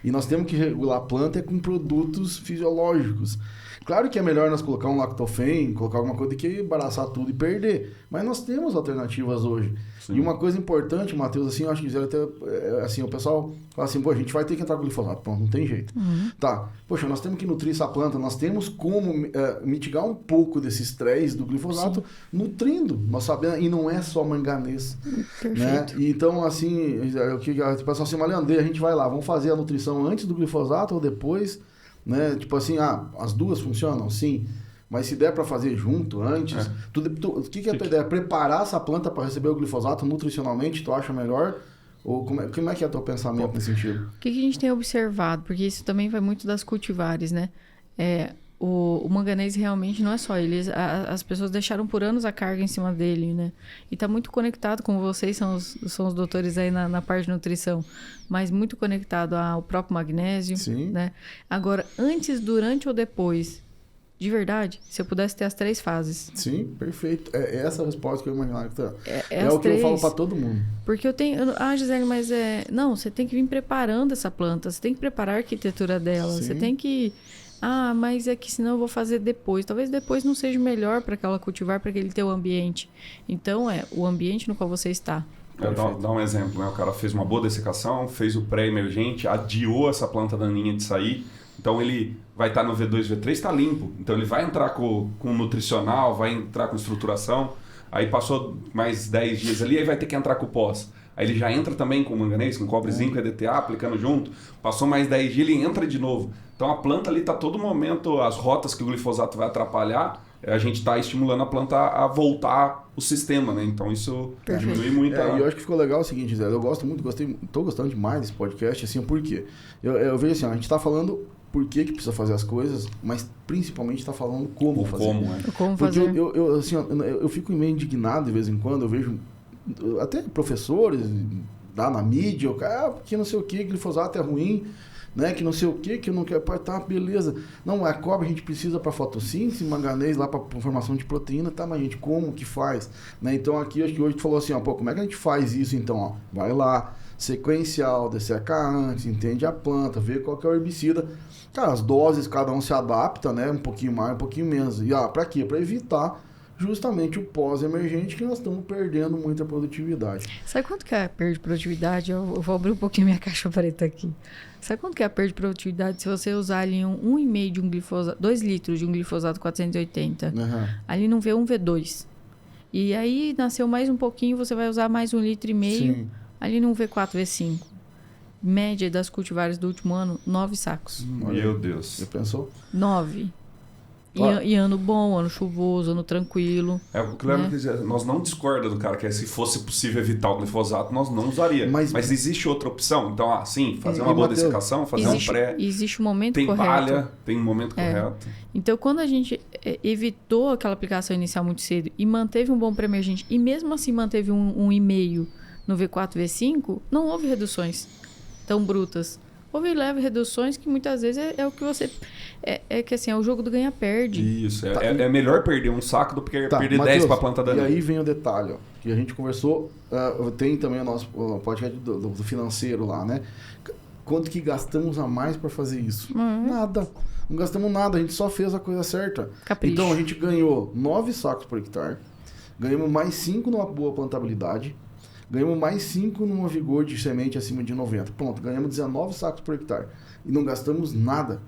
E nós temos que regular a planta com produtos fisiológicos. Claro que é melhor nós colocar um lactofen, colocar alguma coisa do que embaraçar tudo e perder. Mas nós temos alternativas hoje. Sim. E uma coisa importante, Matheus, assim, eu acho que até, assim, o pessoal fala assim, a gente vai ter que entrar com glifosato. Pronto, não tem jeito. Tá, poxa, nós temos que nutrir essa planta, nós temos como mitigar um pouco desse estresse do glifosato nutrindo. Nós sabemos, e não é só manganês. Perfeito. Né? E então, assim, o pessoal assim, Leandro, a gente vai lá, vamos fazer a nutrição antes do glifosato ou depois? Né? Tipo assim, as duas funcionam? Sim. Mas se der para fazer junto, antes... O que é a tua ideia? Preparar essa planta para receber o glifosato nutricionalmente, tu acha melhor? Ou como é que é o teu pensamento nesse sentido? O que a gente tem observado? Porque isso também vai muito das cultivares, né? O manganês realmente não é só ele. As pessoas deixaram por anos a carga em cima dele, né? E está muito conectado com vocês, são os doutores aí na parte de nutrição, mas muito conectado ao próprio magnésio. Sim. Né? Agora, antes, durante ou depois, de verdade, se eu pudesse ter as 3 fases. Sim, perfeito. É essa a resposta que eu imagino. É o que eu falo para todo mundo. Porque eu tenho... Gisele, mas não, você tem que vir preparando essa planta, você tem que preparar a arquitetura dela, Sim. Você tem que... mas é que senão eu vou fazer depois. Talvez depois não seja melhor para aquela cultivar, para aquele teu ambiente. Então, o ambiente no qual você está. Dá um exemplo, né? O cara fez uma boa dessecação, fez o pré-emergente, adiou essa planta daninha de sair. Então, ele vai estar no V2, V3, está limpo. Então, ele vai entrar com nutricional, vai entrar com estruturação. Aí, passou mais 10 dias ali, aí vai ter que entrar com o pós. Aí ele já entra também com manganês, com cobre, zinco, EDTA, aplicando junto. Passou mais 10 dias, ele entra de novo. Então a planta ali está todo momento, as rotas que o glifosato vai atrapalhar, a gente está estimulando a planta a voltar o sistema, né? Então isso diminui muito. E eu acho que ficou legal o seguinte, Zé, eu gosto muito, tô gostando demais desse podcast, assim, por quê? Eu vejo assim, a gente está falando por que precisa fazer as coisas, mas principalmente está falando como fazer. Como Porque fazer. eu fico meio indignado de vez em quando, eu vejo até professores lá na mídia, porque não sei o que, glifosato é ruim, né? Que não sei o que não quer, tá, beleza. Não, a cobre a gente precisa para fotossíntese, manganês lá para formação de proteína, tá, mas gente, como que faz? Né? Então aqui, acho que hoje tu falou assim, ó, pô, como é que a gente faz isso então? Ó, vai lá, sequencial, desseca antes, entende a planta, vê qual que é o herbicida. Cara, as doses, cada um se adapta, né? Um pouquinho mais, um pouquinho menos. E para quê? Para evitar justamente o pós-emergente, que nós estamos perdendo muita produtividade. Sabe quanto que é a perda de produtividade? Eu vou abrir um pouquinho minha caixa preta aqui. Sabe quanto que é a perda de produtividade se você usar ali 1,5 de um glifosato, 2 litros de um glifosato 480? Ali não V1, V2. E aí nasceu mais um pouquinho, você vai usar mais 1,5 litro. Sim. Ali no V4, V5. Média das cultivares do último ano, 9 sacos. Meu Deus. Você pensou? 9. E ano bom, ano chuvoso, ano tranquilo. O que lembra que dizer, nós não discordamos do cara que se fosse possível evitar o glifosato, nós não usaria. Mas existe outra opção. Então, sim, fazer uma boa dessecação, fazer um pré. Existe um momento tem correto. Tem palha, tem um momento correto. Então, quando a gente evitou aquela aplicação inicial muito cedo e manteve um bom pré-emergente, e mesmo assim manteve um 1,5 no V4, V5, não houve reduções tão brutas. Houve leve reduções que muitas vezes é o que você... É que assim, é o jogo do ganha-perde. Isso, é melhor perder um saco do que perder Mateus, 10 para a planta dana. E aí vem o detalhe, ó, que a gente conversou, tem também o nosso podcast do financeiro lá, né? Quanto que gastamos a mais para fazer isso? Nada. Não gastamos nada, a gente só fez a coisa certa. Capricho. Então a gente ganhou 9 sacos por hectare, ganhamos mais 5 numa boa plantabilidade, ganhamos mais 5 numa vigor de semente acima de 90. Pronto, ganhamos 19 sacos por hectare. E não gastamos nada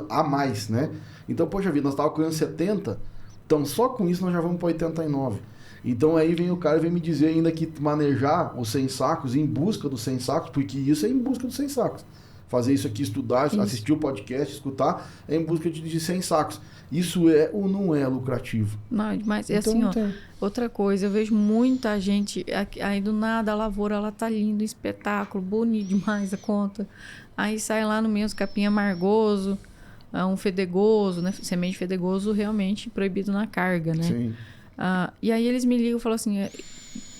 a mais, né? Então, poxa vida, nós estávamos colhendo 70, então só com isso nós já vamos para 89. Então aí vem o cara e vem me dizer ainda que manejar os 100 sacos em busca dos 100 sacos, porque isso é em busca dos 100 sacos. Fazer isso aqui, estudar, assistir o podcast, escutar, é em busca de 100 sacos. Isso é ou não é lucrativo? Não, mas então, assim, ó, outra coisa, eu vejo muita gente, aí do nada a lavoura, ela tá linda, um espetáculo, bonito demais a conta. Aí sai lá no meio os capim amargoso, um fedegoso, né? Semente fedegoso realmente proibido na carga, né? Sim. E aí eles me ligam e falam assim,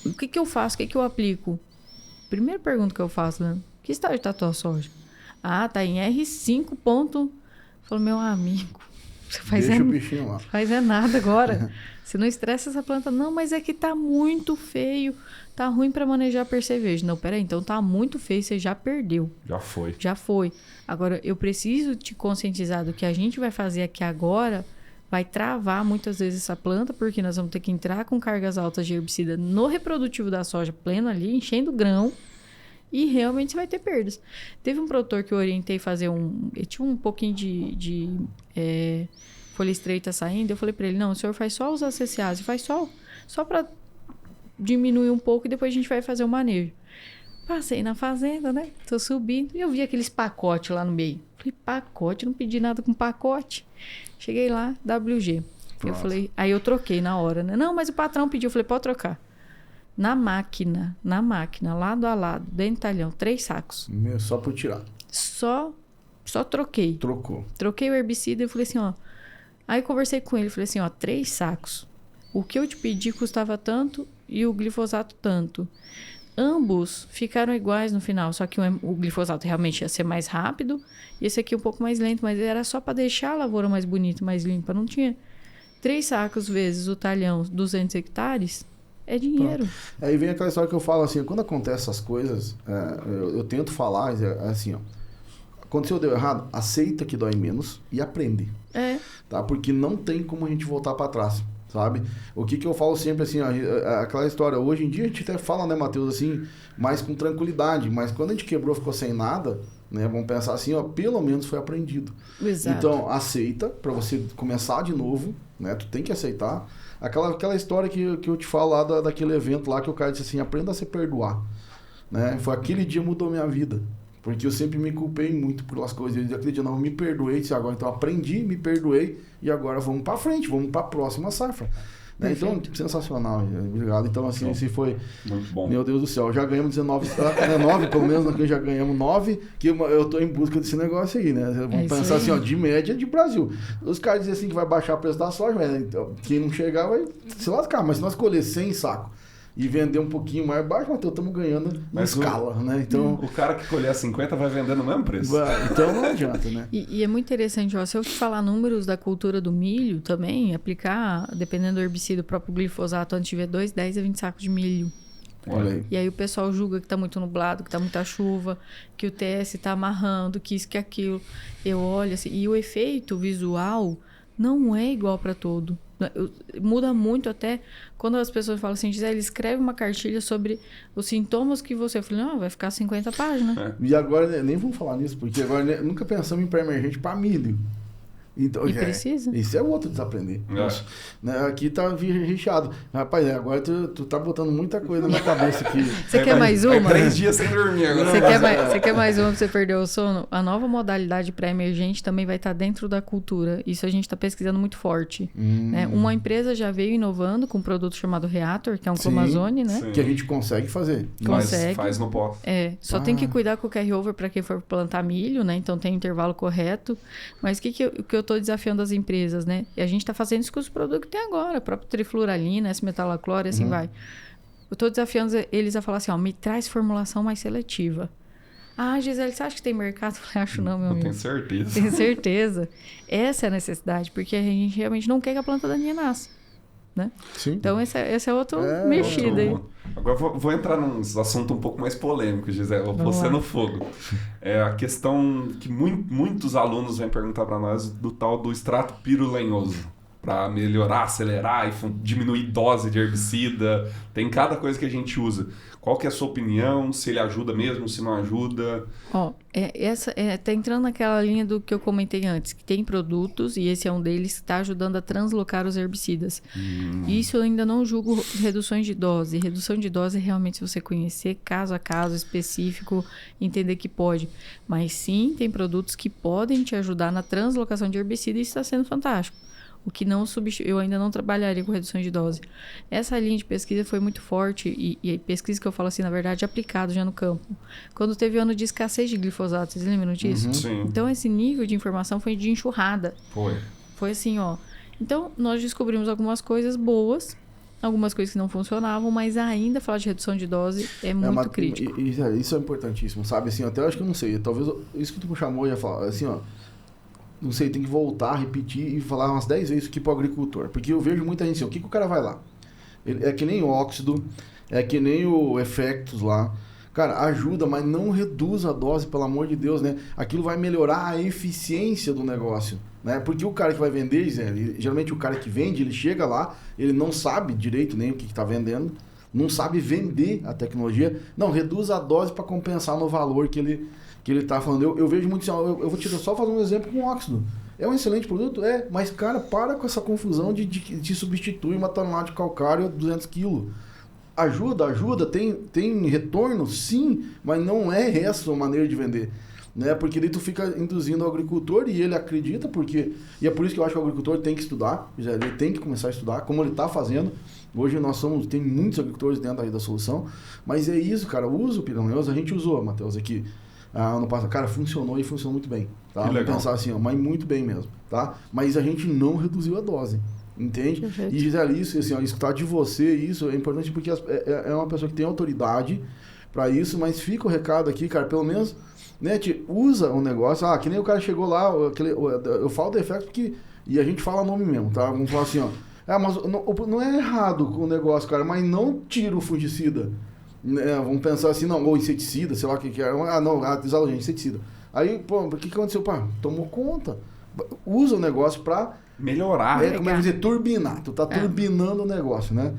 o que eu faço, o que eu aplico? Primeira pergunta que eu faço, né? Que estágio tá a tua soja? Tá em R5 ponto. Falou, meu amigo, você faz deixa o bichinho lá. Faz nada agora. Você não estressa essa planta. Não, mas é que tá muito feio. Tá ruim para manejar percevejo. Não, peraí, então tá muito feio, você já perdeu. Já foi. Agora, eu preciso te conscientizar do que a gente vai fazer aqui agora. Vai travar muitas vezes essa planta, porque nós vamos ter que entrar com cargas altas de herbicida no reprodutivo da soja pleno ali, enchendo grão. E realmente você vai ter perdas. Teve um produtor que eu orientei fazer ele tinha um pouquinho de folha estreita saindo. Eu falei para ele, não, o senhor faz só os ACCAs, faz só para diminuir um pouco e depois a gente vai fazer o manejo. Passei na fazenda, né? Tô subindo e eu vi aqueles pacotes lá no meio. Falei, pacote? Não pedi nada com pacote. Cheguei lá, WG. Eu falei, aí eu troquei na hora, né? Não, mas o patrão pediu. Eu falei, pode trocar. Na máquina, lado a lado, dentro do talhão, 3 sacos. Só por tirar. Só troquei. Trocou. Troquei o herbicida e falei assim, ó. Aí conversei com ele, falei assim, ó, 3 sacos. O que eu te pedi custava tanto e o glifosato tanto. Ambos ficaram iguais no final, só que o glifosato realmente ia ser mais rápido e esse aqui um pouco mais lento, mas era só para deixar a lavoura mais bonita, mais limpa. Não tinha 3 sacos vezes o talhão, 200 hectares. É dinheiro. Pronto. Aí vem aquela história que eu falo assim, quando acontece essas coisas, eu tento falar assim, ó, aconteceu, deu errado, aceita que dói menos e aprende. Tá? Porque não tem como a gente voltar para trás, sabe? O que eu falo sempre assim, ó, aquela história, hoje em dia a gente até fala, né, Matheus, assim, mais com tranquilidade, mas quando a gente quebrou, ficou sem nada, né, vamos pensar assim, ó, pelo menos foi aprendido. Exato. Então, aceita para você começar de novo, né, tu tem que aceitar. Aquela história que eu te falo lá daquele evento lá que o cara disse assim, aprenda a se perdoar. né? Foi aquele dia que mudou minha vida. Porque eu sempre me culpei muito pelas coisas. Eu acredito, não, me perdoei agora. Então, aprendi, me perdoei e agora vamos para frente, vamos para a próxima safra. Né? Então, sensacional. Obrigado. Então, assim, esse foi... Muito bom. Meu Deus do céu, já ganhamos 19, 9 pelo menos, aqui já ganhamos 9, que eu tô em busca desse negócio aí, né? Vamos pensar assim, ó, de média de Brasil. Os caras dizem assim que vai baixar o preço da soja, mas então, quem não chegar vai se lascar. Mas se nós colher 100 sacos e vender um pouquinho mais baixo, Matheus, estamos ganhando em escala, né? Então, o cara que colher 50 vai vender no mesmo preço. Então não adianta, né? E é muito interessante, ó, se eu te falar números da cultura do milho também, aplicar, dependendo do herbicida, o próprio glifosato, antes de ver 2, 10 a 20 sacos de milho. Olha aí. E aí o pessoal julga que tá muito nublado, que tá muita chuva, que o TS tá amarrando, que isso, que aquilo. Eu olho assim, e o efeito visual não é igual para todo. Muda muito até quando as pessoas falam assim, Gisele, escreve uma cartilha sobre os sintomas que você... Eu falei, não, vai ficar 50 páginas. E agora, nem vamos falar nisso, porque agora nunca pensamos em pré-emergente para milho. Então, E precisa. Isso é outro desaprender. Né? Aqui tá recheado. Rapaz, agora tu tá botando muita coisa na minha cabeça aqui. Você quer mais uma? 3 dias sem dormir agora. Você quer mais uma pra você perder o sono? A nova modalidade pré-emergente também vai estar dentro da cultura. Isso a gente está pesquisando muito forte. Né? Uma empresa já veio inovando com um produto chamado Reactor, que é um Clomazone, né? Que a gente consegue fazer. Consegue. Mas faz no pó. Só tem que cuidar com o carry-over para quem for plantar milho, né? Então tem o intervalo correto. Mas o que eu tô desafiando as empresas, né? E a gente está fazendo isso com os produtos que tem agora, a própria trifluoralina, S-metalacloro e assim vai. Eu tô desafiando eles a falar assim, ó, me traz formulação mais seletiva. Ah, Gisele, você acha que tem mercado? Eu falei, acho não, meu amigo. Tenho certeza. Tenho certeza. Essa é a necessidade, porque a gente realmente não quer que a planta daninha nasça, né? Sim. Então esse é outro mexido aí. Agora vou entrar num assunto um pouco mais polêmico, Gisele. Você no fogo. É a questão que muitos alunos vêm perguntar para nós do tal do extrato pirolenhoso. Para melhorar, acelerar e diminuir dose de herbicida. Tem cada coisa que a gente usa. Qual que é a sua opinião? Se ele ajuda mesmo, se não ajuda? Ó, tá entrando naquela linha do que eu comentei antes, que tem produtos, e esse é um deles, que está ajudando a translocar os herbicidas. Isso eu ainda não julgo reduções de dose. Redução de dose é realmente se você conhecer caso a caso específico, entender que pode. Mas sim, tem produtos que podem te ajudar na translocação de herbicida e isso está sendo fantástico. O que não eu ainda não trabalharia com redução de dose. Essa linha de pesquisa foi muito forte e pesquisa que eu falo assim, na verdade, aplicado já no campo. Quando teve ano de escassez de glifosato, vocês lembram disso? Sim. Então, esse nível de informação foi de enxurrada. Foi assim, ó. Então, nós descobrimos algumas coisas boas, algumas coisas que não funcionavam, mas ainda falar de redução de dose é muito crítico. Isso é importantíssimo, sabe? Assim, até eu acho que eu não sei. Talvez isso que tu chamou, eu ia falar, assim, ó. Não sei, tem que voltar, repetir e falar umas 10 vezes isso aqui pro agricultor. Porque eu vejo muita gente assim, o que o cara vai lá? É que nem o óxido, é que nem o Effectus lá. Cara, ajuda, mas não reduz a dose, pelo amor de Deus, né? Aquilo vai melhorar a eficiência do negócio, né? Porque o cara que vai vender, geralmente o cara que vende, ele chega lá, ele não sabe direito nem o que está vendendo, não sabe vender a tecnologia. Não, reduz a dose para compensar no valor que ele está falando. Eu vejo muito assim, eu vou só fazer um exemplo com óxido. É um excelente produto? Mas cara, para com essa confusão de substituir uma tonelada de calcário a 200 kg. Ajuda, tem retorno? Sim, mas não é essa a maneira de vender. Né? Porque daí tu fica induzindo o agricultor e ele acredita, e é por isso que eu acho que o agricultor tem que estudar, ele tem que começar a estudar, como ele está fazendo. Hoje tem muitos agricultores dentro da solução, mas é isso, cara, usa o pirolenhoso, a gente usou, Matheus, aqui. Ano passado, cara, funcionou e funcionou muito bem, tá? Vamos pensar assim, ó, mas muito bem mesmo, tá? Mas a gente não reduziu a dose, entende? Perfeito. E Gisele, isso, assim, ó, escutar de você, isso é importante porque é uma pessoa que tem autoridade para isso, mas fica o recado aqui, cara, pelo menos, né, usa o negócio, que nem o cara chegou lá, eu falo do Effectus porque, e a gente fala nome mesmo, tá? Vamos falar assim, ó, mas não é errado com o negócio, cara, mas não tira o fungicida. Vamos pensar assim, não, ou inseticida, sei lá o que é. Inseticida. Aí, pô, o que aconteceu? Pá, tomou conta. Usa o negócio pra melhorar. Como é que dizer? Turbinar. Tu tá turbinando o negócio, né?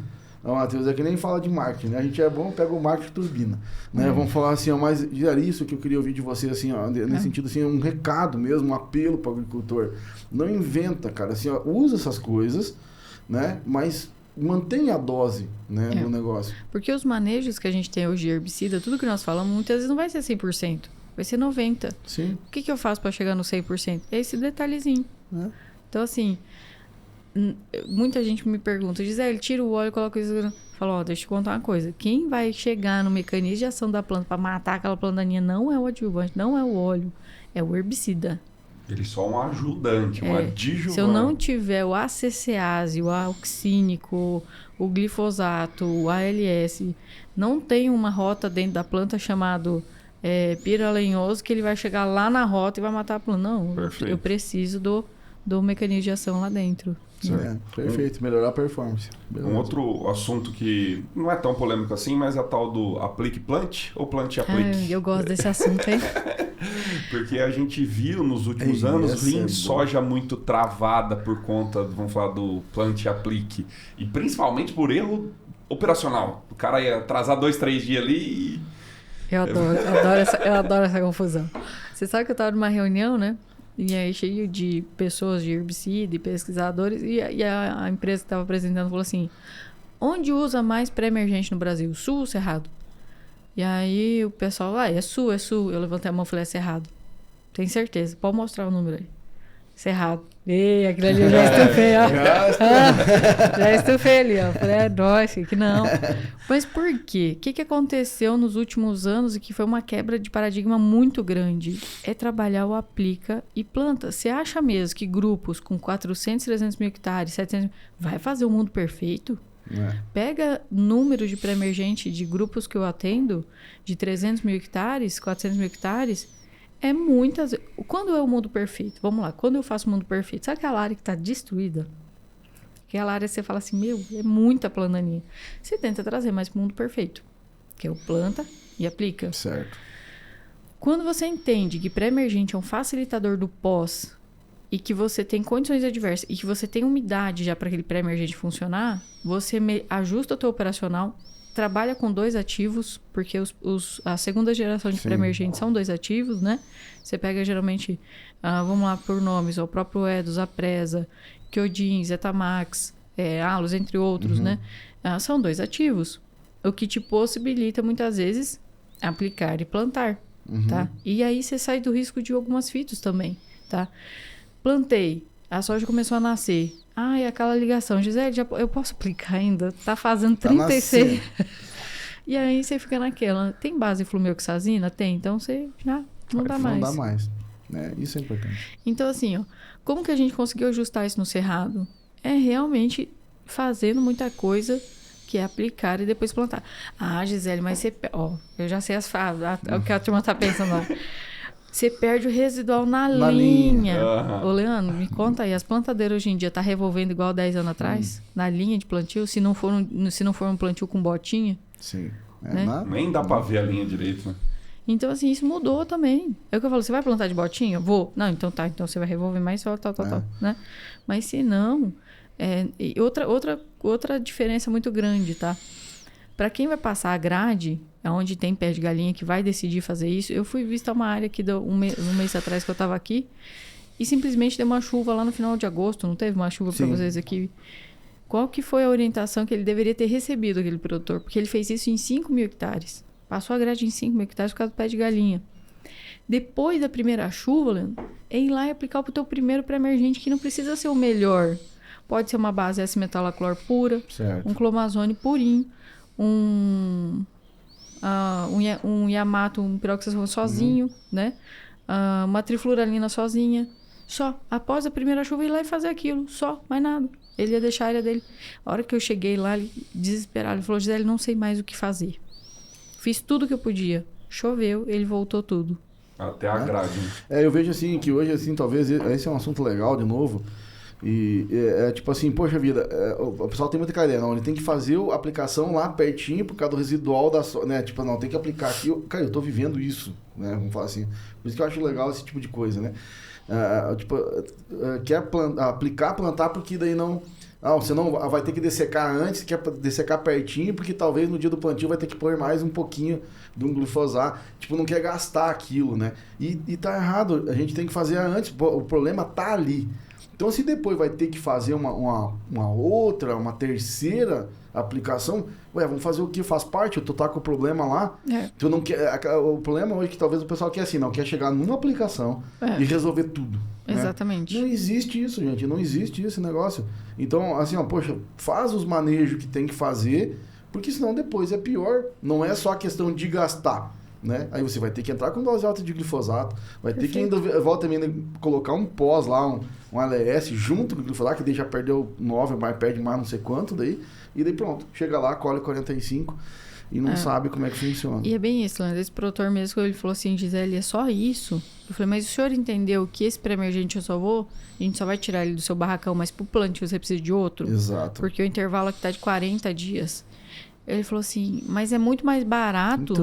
Não, Matheus, é que nem fala de marketing, né? A gente é bom, pega o marketing e turbina. Né? Vamos falar assim, ó, mas era isso que eu queria ouvir de você, assim, ó, nesse sentido, assim, um recado mesmo, um apelo pro agricultor. Não inventa, cara, assim, ó, usa essas coisas, né? Mas mantém a dose, né, do negócio. Porque os manejos que a gente tem hoje de herbicida, tudo que nós falamos, muitas vezes não vai ser 100%, vai ser 90%. Sim. O que eu faço para chegar no 100%? É esse detalhezinho. Então, assim, muita gente me pergunta, Gisele, tira o óleo e coloca isso. Eu falo, deixa eu te contar uma coisa. Quem vai chegar no mecanismo de ação da planta para matar aquela planta daninha não é o adjuvante, não é o óleo, é o herbicida. Ele só é um ajudante, um adjuvante. Se eu não tiver o ACCase, o auxínico, o glifosato, o ALS, não tem uma rota dentro da planta chamado piralenhoso que ele vai chegar lá na rota e vai matar a planta. Não, eu preciso do mecanismo de ação lá dentro. Perfeito, melhorar a performance. Beleza. Um outro assunto que não é tão polêmico assim, mas é a tal do aplique plant ou plant aplique. Eu gosto desse assunto, hein? Porque a gente viu nos últimos anos soja muito travada por conta, vamos falar, do plant aplique. E principalmente por erro operacional. O cara ia atrasar 2-3 dias ali e... Eu adoro essa confusão. Você sabe que eu estava numa reunião, né? E aí cheio de pessoas de herbicida e pesquisadores. E a empresa que estava apresentando falou assim, onde usa mais pré-emergente no Brasil? Sul ou Cerrado? E aí o pessoal, é sul. Eu levantei a mão e falei, é Cerrado. Tem certeza, pode mostrar o número aí. Cerrado. Ei, aquilo ali eu já estufei, ó. Já estufei ali, ó. Falei, nossa, que não. Mas por quê? O que aconteceu nos últimos anos e que foi uma quebra de paradigma muito grande? É trabalhar o aplica e planta. Você acha mesmo que grupos com 400, 300 mil hectares, 700 mil, vai fazer o mundo perfeito? Pega número de pré-emergente de grupos que eu atendo, de 300 mil hectares, 400 mil hectares, é muitas... Quando é o mundo perfeito? Vamos lá, quando eu faço o mundo perfeito, sabe aquela área que está destruída? Aquela área que você fala assim, é muita plananinha. Você tenta trazer mais para o mundo perfeito, que é o planta e aplica. Certo. Quando você entende que pré-emergente é um facilitador do pós e que você tem condições adversas e que você tem umidade já para aquele pré-emergente funcionar, você ajusta o teu operacional, trabalha com 2 ativos, porque a segunda geração de pré-emergente são 2 ativos, né? Você pega geralmente, vamos lá por nomes, o próprio Edos, Apresa, Kyodin, Zetamax, Alus, entre outros, né? São 2 ativos, o que te possibilita muitas vezes aplicar e plantar, tá? E aí você sai do risco de algumas fitos também, tá? Plantei, a soja começou a nascer. E aquela ligação, Gisele, eu posso aplicar ainda? Tá fazendo 36. E aí você fica naquela. Tem base flumioxazina? Tem. Então você já não dá mais. Não dá mais. Isso é importante. Então assim, como que a gente conseguiu ajustar isso no Cerrado? É realmente fazendo muita coisa, que é aplicar e depois plantar. Gisele, mas você... eu já sei o que a turma tá pensando lá. Você perde o residual na linha. Ô, Leandro, me conta aí. As plantadeiras hoje em dia tá revolvendo igual 10 anos atrás? Na linha de plantio? Se não for um plantio com botinha? Sim. Né? Nem dá pra ver a linha direito, né? Então, assim, isso mudou também. É o que eu falo. Você vai plantar de botinha? Vou. Não, então tá. Então você vai revolver mais tal, né? Mas se não... outra diferença muito grande, tá? Para quem vai passar a grade, onde tem pé de galinha que vai decidir fazer isso, eu fui visitar uma área aqui um mês atrás que eu estava aqui e simplesmente deu uma chuva lá no final de agosto, não teve uma chuva para vocês aqui? Qual que foi a orientação que ele deveria ter recebido, aquele produtor? Porque ele fez isso em 5 mil hectares. Passou a grade em 5 mil hectares por causa do pé de galinha. Depois da primeira chuva, Leandro, é ir lá e aplicar para o teu primeiro pré-emergente, que não precisa ser o melhor. Pode ser uma base S-metalaclor pura, um clomazone purinho, um Yamato, um piroxazole sozinho, né? Uma trifluralina sozinha. Só. Após a primeira chuva, ir lá e fazer aquilo. Só. Mais nada. Ele ia deixar a área dele. A hora que eu cheguei lá, ele desesperado. Ele falou, Gisele, não sei mais o que fazer. Fiz tudo que eu podia. Choveu, ele voltou tudo. Até a grade. Eu vejo assim, que hoje, assim, talvez esse é um assunto legal, de novo. E tipo assim, poxa vida, o pessoal tem muita ideia, não, ele tem que fazer a aplicação lá pertinho por causa do residual da soja, né? Tipo, não, tem que aplicar aqui. Cara, eu tô vivendo isso, né? Vamos falar assim. Por isso que eu acho legal esse tipo de coisa, né? Quer aplicar, plantar, porque daí não... você não vai ter que dessecar antes, quer dessecar pertinho, porque talvez no dia do plantio vai ter que pôr mais um pouquinho de um glifosato. Tipo, não quer gastar aquilo, né? E tá errado, a gente tem que fazer antes, o problema tá ali. Então, se depois vai ter que fazer uma terceira aplicação, vamos fazer o que faz parte, tu tá com o problema lá, tu não quer, o problema hoje é que talvez o pessoal quer assim, não quer chegar numa aplicação e resolver tudo. Exatamente. Né? Não existe isso, gente, não existe esse negócio. Então, assim, poxa, faz os manejos que tem que fazer, porque senão depois é pior, não é só a questão de gastar. Né? Aí você vai ter que entrar com dose alta de glifosato, vai ter que ainda volta ainda colocar um pós lá, um LS junto com o glifosato, que daí já perdeu 9, mas perde mais não sei quanto daí, e daí pronto, chega lá, colhe 45 e não sabe como é que funciona. E é bem isso, Leandro, esse produtor mesmo, ele falou assim, Gisele, é só isso? Eu falei, mas o senhor entendeu que esse pré-emergente a gente só vai tirar ele do seu barracão, mas pro plantio você precisa de outro? Exato. Porque o intervalo aqui tá de 40 dias. Ele falou assim, mas é muito mais barato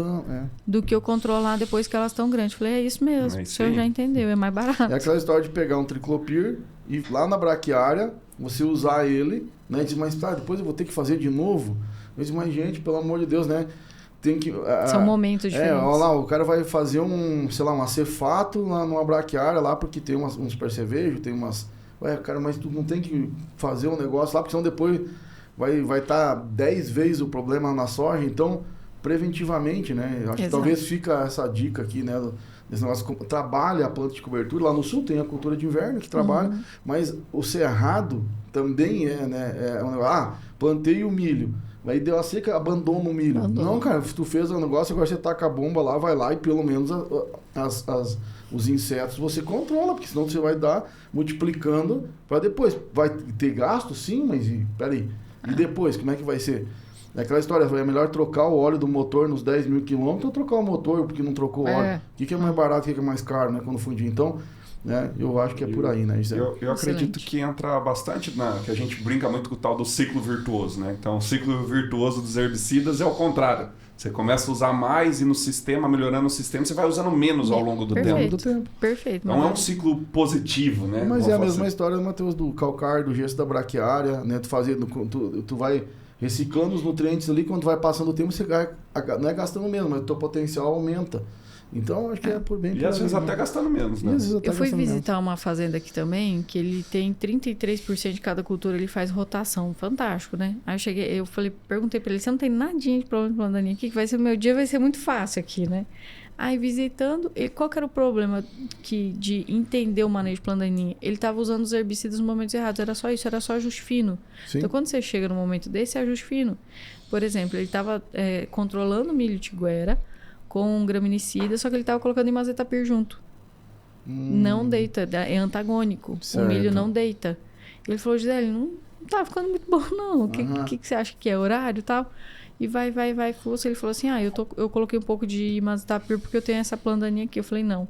do que eu controlar depois que elas estão grandes. Eu falei, é isso mesmo, o senhor já entendeu, é mais barato. É aquela história de pegar um triclopir e lá na braquiária, você usar ele, né? E diz, mas depois eu vou ter que fazer de novo. Eu disse, mas gente, pelo amor de Deus, né? Tem que... São momentos diferentes. Olha lá, o cara vai fazer um acefato lá numa braquiária lá, porque tem uns percevejos, tem umas... cara, mas tu não tem que fazer um negócio lá, porque senão depois... vai estar 10 vezes o problema na soja, então, preventivamente, né? Acho que talvez fica essa dica aqui, né? Desse negócio, trabalha a planta de cobertura, lá no sul tem a cultura de inverno que trabalha, mas o cerrado também né? Plantei o milho, aí deu a seca, abandona o milho. Não, cara, tu fez o negócio, agora você taca a bomba lá, vai lá e pelo menos os insetos você controla, porque senão você vai dar multiplicando para depois. Vai ter gasto, sim, mas peraí. E depois, como é que vai ser? É aquela história, é melhor trocar o óleo do motor nos 10 mil quilômetros ou trocar o motor porque não trocou o óleo? O que é mais barato, o que é mais caro, né? Quando fundir. Então, né, eu acho que é por aí, né, Gisele? Eu acredito que entra bastante que a gente brinca muito com o tal do ciclo virtuoso, né? Então, o ciclo virtuoso dos herbicidas é o contrário. Você começa a usar mais e no sistema, melhorando o sistema, você vai usando menos ao longo do tempo. Perfeito. Então é um ciclo positivo, né? Mas é a mesma história, Matheus, do calcário, do gesso da braquiária, né? Tu vai reciclando os nutrientes ali, quando vai passando o tempo, você não é gastando menos, mas o teu potencial aumenta. Então, acho que é por bem... E às vezes até gastando menos, né? Eu fui visitar uma fazenda aqui também, que ele tem 33% de cada cultura, ele faz rotação. Fantástico, né? Aí eu perguntei pra ele, você não tem nadinha de problema de planta daninha aqui, que vai ser o meu dia, vai ser muito fácil aqui, né? Aí, visitando, qual que era o problema de entender o manejo de planta daninha? Ele estava usando os herbicidas nos momentos errados, era só isso, era só ajuste fino. Sim. Então, quando você chega num momento desse, é ajuste fino. Por exemplo, ele estava controlando o milho tiguera, com graminicida, só que ele estava colocando imazetapir junto. Não deita, é antagônico. Certo. O milho não deita. Ele falou, Gisele, não tá ficando muito bom, não. O que você acha que é? Horário e tal? E vai. Ele falou assim, eu coloquei um pouco de imazetapir porque eu tenho essa planta daninha aqui. Eu falei, não.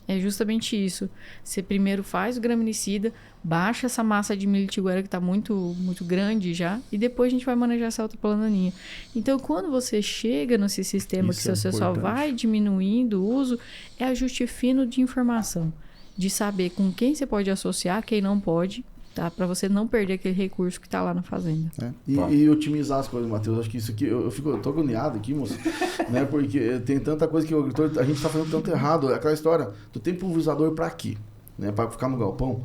É justamente isso. Você primeiro faz o graminicida, baixa essa massa de milho tiguera que está muito, muito grande já, e depois a gente vai manejar essa outra planta daninha. Então, quando você chega nesse sistema isso que você só vai diminuindo o uso, é ajuste fino de informação. De saber com quem você pode associar, quem não pode, tá? Para você não perder aquele recurso que está lá na fazenda. E otimizar as coisas, Matheus. Acho que isso aqui, eu tô agoniado aqui, moço, né? Porque tem tanta coisa que a gente está fazendo tanto errado. É aquela história, tu tem pulverizador para quê? Né? Para ficar no galpão?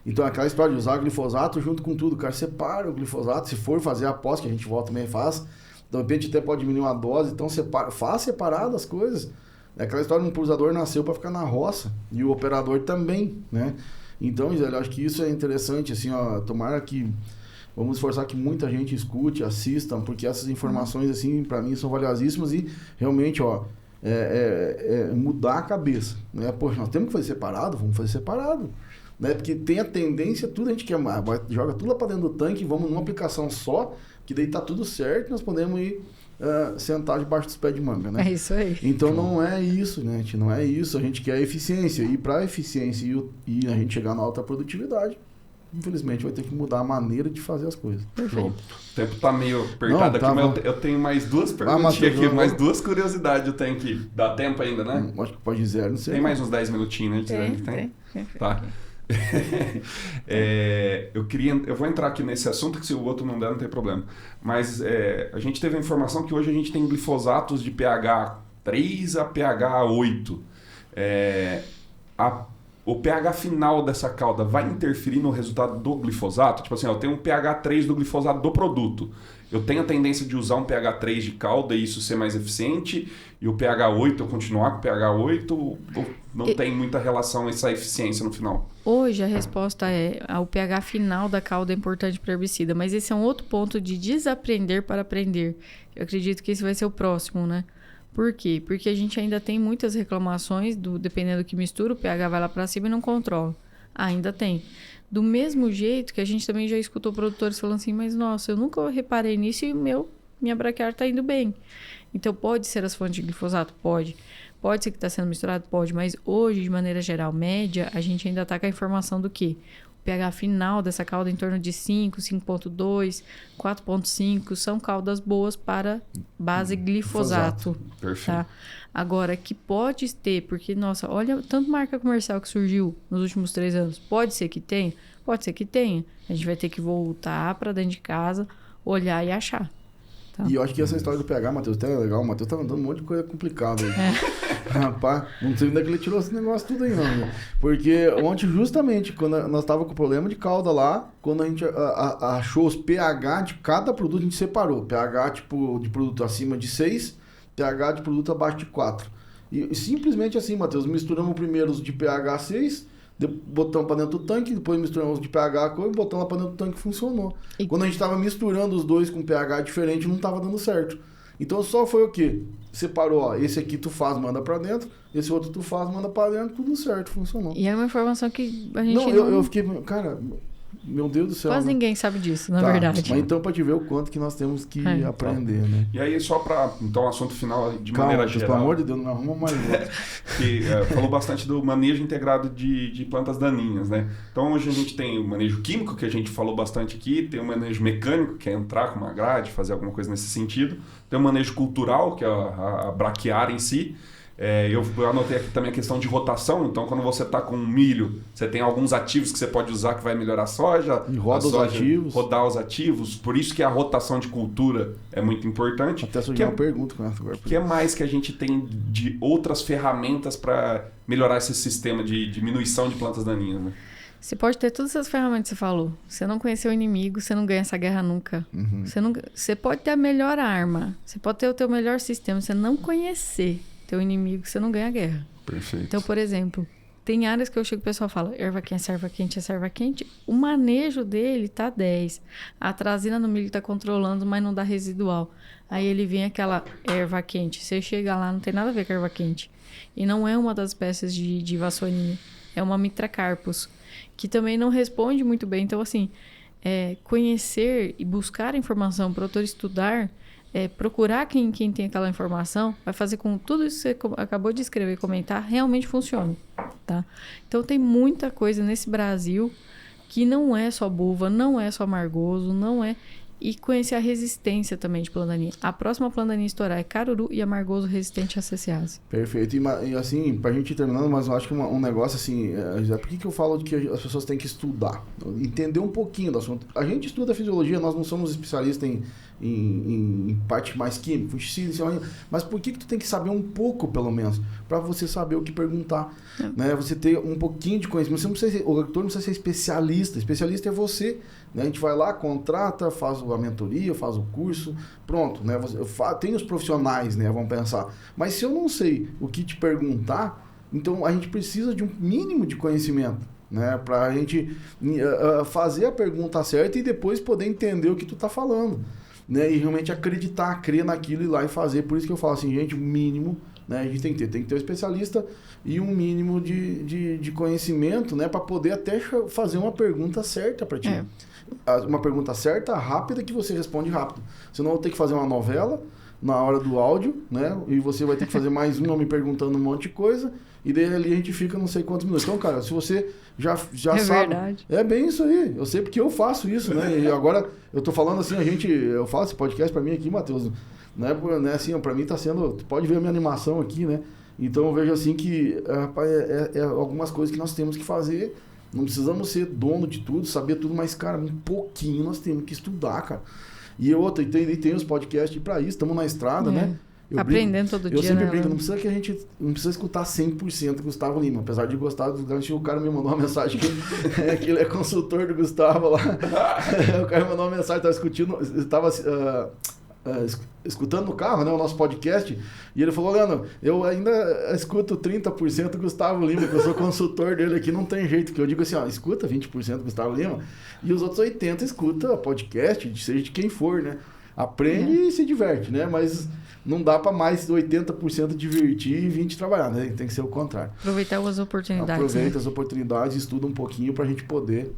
Então, aquela história de usar glifosato junto com tudo, cara, separa o glifosato, se for fazer a pós, que a gente volta também faz, de repente até pode diminuir uma dose, então faz separado as coisas. É aquela história de um pulverizador nasceu para ficar na roça, e o operador também, né? Então, Gisele, eu acho que isso é interessante, assim, tomara que, vamos esforçar que muita gente escute, assistam, porque essas informações, assim, para mim são valiosíssimas e realmente, mudar a cabeça, né? Poxa, nós temos que fazer separado, vamos fazer separado. Né? Porque tem a tendência, tudo a gente quer, joga tudo lá para dentro do tanque, vamos numa aplicação só, que daí tá tudo certo, nós podemos ir sentar debaixo dos pés de manga, né? É isso aí. Então não é isso, né? Não é isso, a gente quer eficiência, e para eficiência e a gente chegar na alta produtividade, infelizmente vai ter que mudar a maneira de fazer as coisas. Pronto. O tempo tá meio apertado aqui, mas eu tenho mais duas perguntinhas aqui, mais duas curiosidades eu tenho aqui. Dá tempo ainda, né? Acho que pode dizer, não sei. Tem mais uns 10 minutinhos, né? Tem. Tá. Eu vou entrar aqui nesse assunto, que se o outro não der, não tem problema. Mas a gente teve a informação que hoje a gente tem glifosatos de pH 3 a pH 8. o pH final dessa calda vai interferir no resultado do glifosato? Tipo assim, eu tenho um pH 3 do glifosato do produto. Eu tenho a tendência de usar um pH 3 de calda e isso ser mais eficiente, e o pH 8 eu continuar com o pH 8, ou não tem muita relação essa eficiência no final? Hoje a resposta é o pH final da calda é importante para herbicida, mas esse é um outro ponto de desaprender para aprender. Eu acredito que esse vai ser o próximo, né? Por quê? Porque a gente ainda tem muitas reclamações, dependendo do que mistura, o pH vai lá para cima e não controla. Ainda tem. Do mesmo jeito que a gente também já escutou produtores falando assim, mas nossa, eu nunca reparei nisso e minha braquiária está indo bem. Então pode ser as fontes de glifosato? Pode. Pode ser que está sendo misturado? Pode. Mas hoje, de maneira geral, média, a gente ainda está com a informação do quê? O pH final dessa calda em torno de 5, 5.2, 4.5 são caldas boas para base glifosato. Perfeito. Tá? Agora, que pode ter, porque, nossa, olha tanto marca comercial que surgiu nos últimos 3 anos. Pode ser que tenha? Pode ser que tenha. A gente vai ter que voltar para dentro de casa, olhar e achar. Tá. E eu acho que essa história do pH, Matheus, até é legal. O Matheus tá mandando um monte de coisa complicada aí. Rapaz, não sei onde é que ele tirou esse negócio tudo aí, não. Né? Porque ontem, justamente, quando nós tava com o problema de calda lá, quando a gente achou os pH de cada produto, a gente separou. pH, tipo, de produto acima de 6, pH de produto abaixo de 4. E simplesmente assim, Matheus, misturamos primeiro os de pH 6, botamos para dentro do tanque, depois misturamos de pH e botamos lá para dentro do tanque, funcionou. E quando a gente estava misturando os dois com pH diferente, não estava dando certo. Então só foi o quê? Separou, ó, esse aqui tu faz, manda para dentro, esse outro tu faz, manda para dentro, tudo certo, funcionou. E é uma informação que a gente eu fiquei, cara, meu Deus do céu. Quase ninguém sabe disso, na verdade. Mas então para te ver o quanto que nós temos que aprender, né? E aí, só para, então, assunto final de maneira geral. Pelo amor de Deus, não arruma mais outro. Que falou bastante do manejo integrado de plantas daninhas, né? Então, hoje a gente tem o manejo químico, que a gente falou bastante aqui, tem o manejo mecânico, que é entrar com uma grade, fazer alguma coisa nesse sentido, tem o manejo cultural, que é a braquiária em si. Eu anotei aqui também a questão de rotação. Então, quando você está com milho, você tem alguns ativos que você pode usar que vai melhorar a soja. E roda os ativos. Rodar os ativos. Por isso que a rotação de cultura é muito importante. Até surgiu uma pergunta com essa agora. O que é mais que a gente tem de outras ferramentas para melhorar esse sistema de diminuição de plantas daninhas, né? Você pode ter todas essas ferramentas que você falou. Você não conhecer o inimigo, você não ganha essa guerra nunca. Uhum. Você pode ter a melhor arma, você pode ter o teu melhor sistema, você não conhecer teu inimigo, você não ganha a guerra. Perfeito. Então, por exemplo, tem áreas que eu chego e o pessoal fala, erva quente, erva quente, erva quente. O manejo dele tá 10. A atrazina no milho tá controlando, mas não dá residual. Aí ele vem aquela erva quente. Você chega lá, não tem nada a ver com erva quente. E não é uma das espécies de vassourina. É uma Mitracarpus, que também não responde muito bem. Então, assim, conhecer e buscar informação, para o autor estudar, procurar quem tem aquela informação, vai fazer com tudo isso que você acabou de escrever e comentar, realmente funcione, tá? Então, tem muita coisa nesse Brasil que não é só buva, não é só amargoso, não é... E conhecer a resistência também de planta daninha. A próxima planta daninha estourar é caruru e amargoso resistente a CCase. Perfeito. E assim, pra gente ir terminando, mas eu acho que um negócio assim... por que eu falo de que as pessoas têm que estudar? Entender um pouquinho do assunto. A gente estuda fisiologia, nós não somos especialistas em parte mais química, mas por que tu tem que saber um pouco, pelo menos, para você saber o que perguntar, né? Você ter um pouquinho de conhecimento. Você não precisa ser, o agricultor não precisa ser especialista. Especialista é você, né? A gente vai lá, contrata, faz a mentoria, faz o curso, pronto, né? Tem os profissionais, né? Vamos pensar. Mas se eu não sei o que te perguntar, então a gente precisa de um mínimo de conhecimento, né? Para a gente fazer a pergunta certa e depois poder entender o que tu tá falando, né? E realmente acreditar, crer naquilo e ir lá e fazer. Por isso que eu falo assim, gente, o mínimo, né? A gente tem que ter um especialista e um mínimo de conhecimento, né? Para poder até fazer uma pergunta certa para ti. Uma pergunta certa, rápida, que você responde rápido. Senão eu vou ter que fazer uma novela na hora do áudio, né? E você vai ter que fazer mais uma me perguntando um monte de coisa. E daí ali a gente fica não sei quantos minutos. Então, cara, se você já sabe... Verdade. É bem isso aí. Eu sei porque eu faço isso, né? E agora eu tô falando assim, eu faço esse podcast pra mim aqui, Matheus. Né? Assim, pra mim tá sendo... Tu pode ver a minha animação aqui, né? Então eu vejo assim que, rapaz, algumas coisas que nós temos que fazer. Não precisamos ser dono de tudo, saber tudo, mas, cara, um pouquinho nós temos que estudar, cara. E tem os podcasts para isso, estamos na estrada, né? Aprendendo todo dia, eu sempre né? brinco, não precisa que a gente não precisa escutar 100% do Gustavo Lima, apesar de gostar do gancho. O cara me mandou uma mensagem que ele é consultor do Gustavo lá. O cara me mandou uma mensagem, estava escutando no carro, né, o nosso podcast, e ele falou: Leandro, eu ainda escuto 30% do Gustavo Lima, que eu sou consultor dele aqui, não tem jeito, que eu digo assim, ó, escuta 20% do Gustavo Lima, e os outros 80% escuta podcast, seja de quem for, né? Aprende e se diverte, né? Mas não dá para mais 80% divertir e 20% trabalhar, né? Tem que ser o contrário. Aproveitar as oportunidades. Aproveita né? as oportunidades, estuda um pouquinho para a gente poder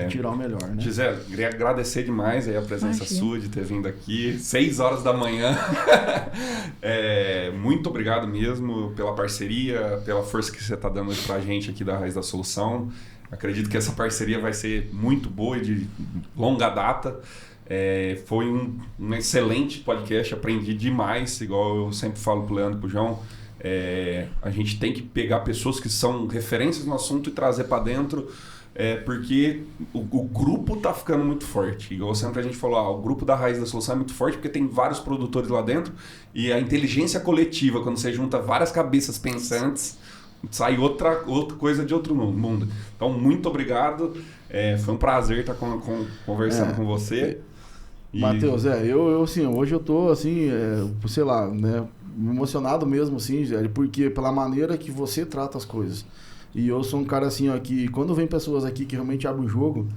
tirar o melhor, né? Gisele, queria agradecer demais aí a presença sua, de ter vindo aqui, 6 horas da manhã. Muito obrigado mesmo pela parceria, pela força que você está dando para a gente aqui da Raiz da Solução. Acredito que essa parceria vai ser muito boa e de longa data. Foi um excelente podcast, aprendi demais, igual eu sempre falo pro Leandro e pro João. A gente tem que pegar pessoas que são referências no assunto e trazer para dentro, porque o grupo tá ficando muito forte. Igual sempre a gente falou, o grupo da Raiz da Solução é muito forte porque tem vários produtores lá dentro, e a inteligência coletiva, quando você junta várias cabeças pensantes, sai outra coisa de outro mundo. Então, muito obrigado. Foi um prazer estar conversando com você. Matheus, eu assim, hoje eu tô assim, sei lá, né, emocionado mesmo, assim, porque pela maneira que você trata as coisas. E eu sou um cara assim, ó, que quando vem pessoas aqui que realmente abrem o jogo,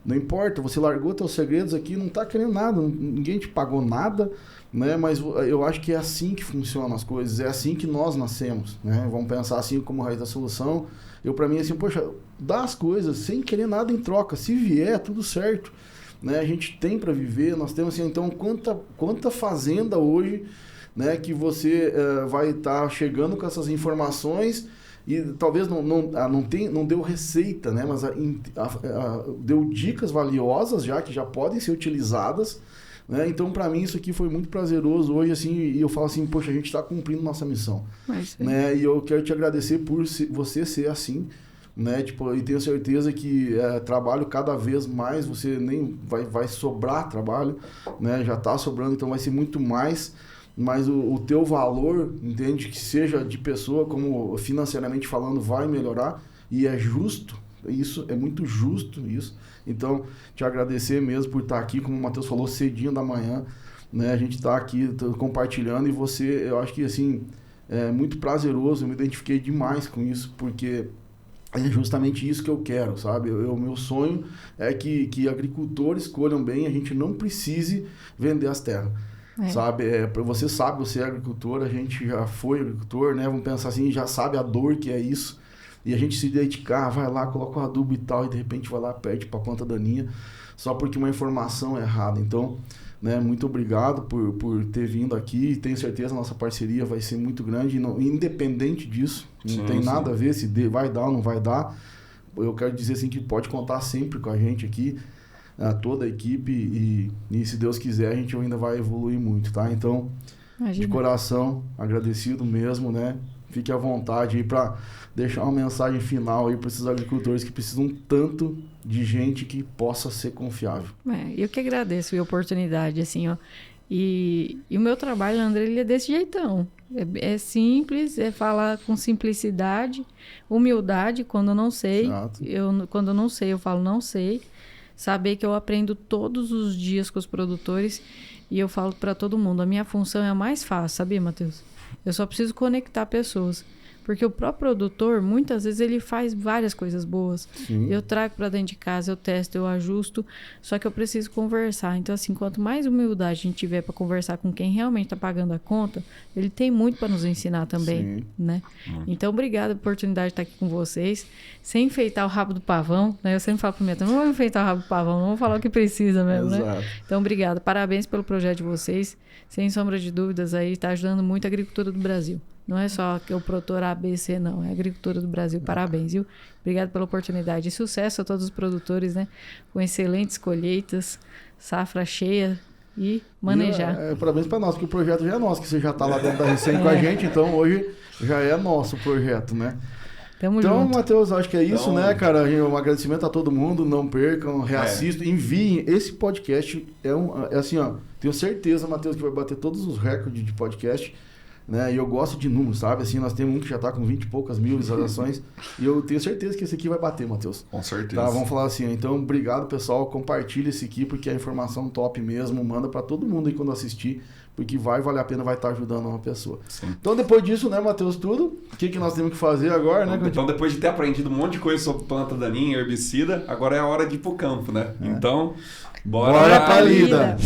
não importa, você largou teus segredos aqui, não tá querendo nada, ninguém te pagou nada, né? Mas eu acho que é assim que funcionam as coisas, é assim que nós nascemos, né? Vamos pensar assim como Raiz da Solução. Pra mim, assim, poxa, dá as coisas sem querer nada em troca, se vier, tudo certo. Né, a gente tem para viver, nós temos assim, então quanta fazenda hoje, né, que você vai estar chegando com essas informações e talvez não deu receita, né, mas deu dicas valiosas que já podem ser utilizadas, né, então para mim isso aqui foi muito prazeroso hoje, assim, e eu falo assim, poxa, a gente está cumprindo nossa missão, né, e eu quero te agradecer por você ser assim, né, tipo, e tenho certeza que trabalho cada vez mais, você nem vai sobrar trabalho, né, já está sobrando, então vai ser muito mais, mas o teu valor, entende, que seja de pessoa, como financeiramente falando, vai melhorar, e é justo, isso, é muito justo isso, então te agradecer mesmo por estar aqui, como o Matheus falou, cedinho da manhã, né, a gente está aqui compartilhando, e você, eu acho que assim, é muito prazeroso, eu me identifiquei demais com isso, porque é justamente isso que eu quero, sabe? O meu sonho é que agricultores escolham bem, a gente não precise vender as terras, sabe? Você sabe, você é agricultor, a gente já foi agricultor, né? Vamos pensar assim, já sabe a dor que é isso, e a gente se dedicar, vai lá, coloca um adubo e tal, e de repente vai lá, perde para planta daninha, só porque uma informação é errada. Então, né, muito obrigado por ter vindo aqui, tenho certeza que a nossa parceria vai ser muito grande, independente disso, não tem nada a ver se vai dar ou não vai dar, eu quero dizer assim que pode contar sempre com a gente aqui, toda a equipe, e se Deus quiser a gente ainda vai evoluir muito, tá? Então, de coração, agradecido mesmo, né? Fique à vontade aí para deixar uma mensagem final aí para esses agricultores que precisam tanto de gente que possa ser confiável. Eu que agradeço a oportunidade, assim, ó. E o meu trabalho, André, ele é desse jeitão. É simples, é falar com simplicidade, humildade quando eu não sei. Quando eu não sei, eu falo não sei. Saber que eu aprendo todos os dias com os produtores e eu falo para todo mundo, a minha função é a mais fácil, sabia, Matheus? Eu só preciso conectar pessoas. Porque o próprio produtor, muitas vezes, ele faz várias coisas boas. Sim. Eu trago para dentro de casa, eu testo, eu ajusto. Só que eu preciso conversar. Então, assim, quanto mais humildade a gente tiver para conversar com quem realmente está pagando a conta, ele tem muito para nos ensinar também, né? Então, obrigada pela oportunidade de estar aqui com vocês. Sem enfeitar o rabo do pavão, né? Eu sempre falo para mim, não vamos enfeitar o rabo do pavão, não vamos falar o que precisa mesmo, né? Então, obrigada. Parabéns pelo projeto de vocês. Sem sombra de dúvidas, aí está ajudando muito a agricultura do Brasil. Não é só que o produtor ABC, não. É a agricultura do Brasil. Parabéns, viu? Obrigado pela oportunidade. E sucesso a todos os produtores, né? Com excelentes colheitas, safra cheia e manejar. Parabéns para nós, porque o projeto já é nosso, que você já está lá dentro da Recém com a gente, então hoje já é nosso projeto, né? Tamo Então, junto. Matheus, acho que é isso, Então, né, cara? Um agradecimento a todo mundo. Não percam, reassistam, enviem. Esse podcast é assim, ó. Tenho certeza, Matheus, que vai bater todos os recordes de podcast. Né? E eu gosto de números, sabe? Assim, nós temos um que já tá com 20 e poucas mil visualizações. E eu tenho certeza que esse aqui vai bater, Matheus. Com certeza. Tá, vamos falar assim. Então, obrigado, pessoal. Compartilha esse aqui, porque é informação top mesmo. Manda pra todo mundo aí quando assistir, porque vai valer a pena, vai estar ajudando uma pessoa. Sim. Então, depois disso, né, Matheus, tudo, o que nós temos que fazer agora, né? Então, depois de ter aprendido um monte de coisa sobre planta daninha, herbicida, agora é a hora de ir pro campo, né? Então, Bora pra lida!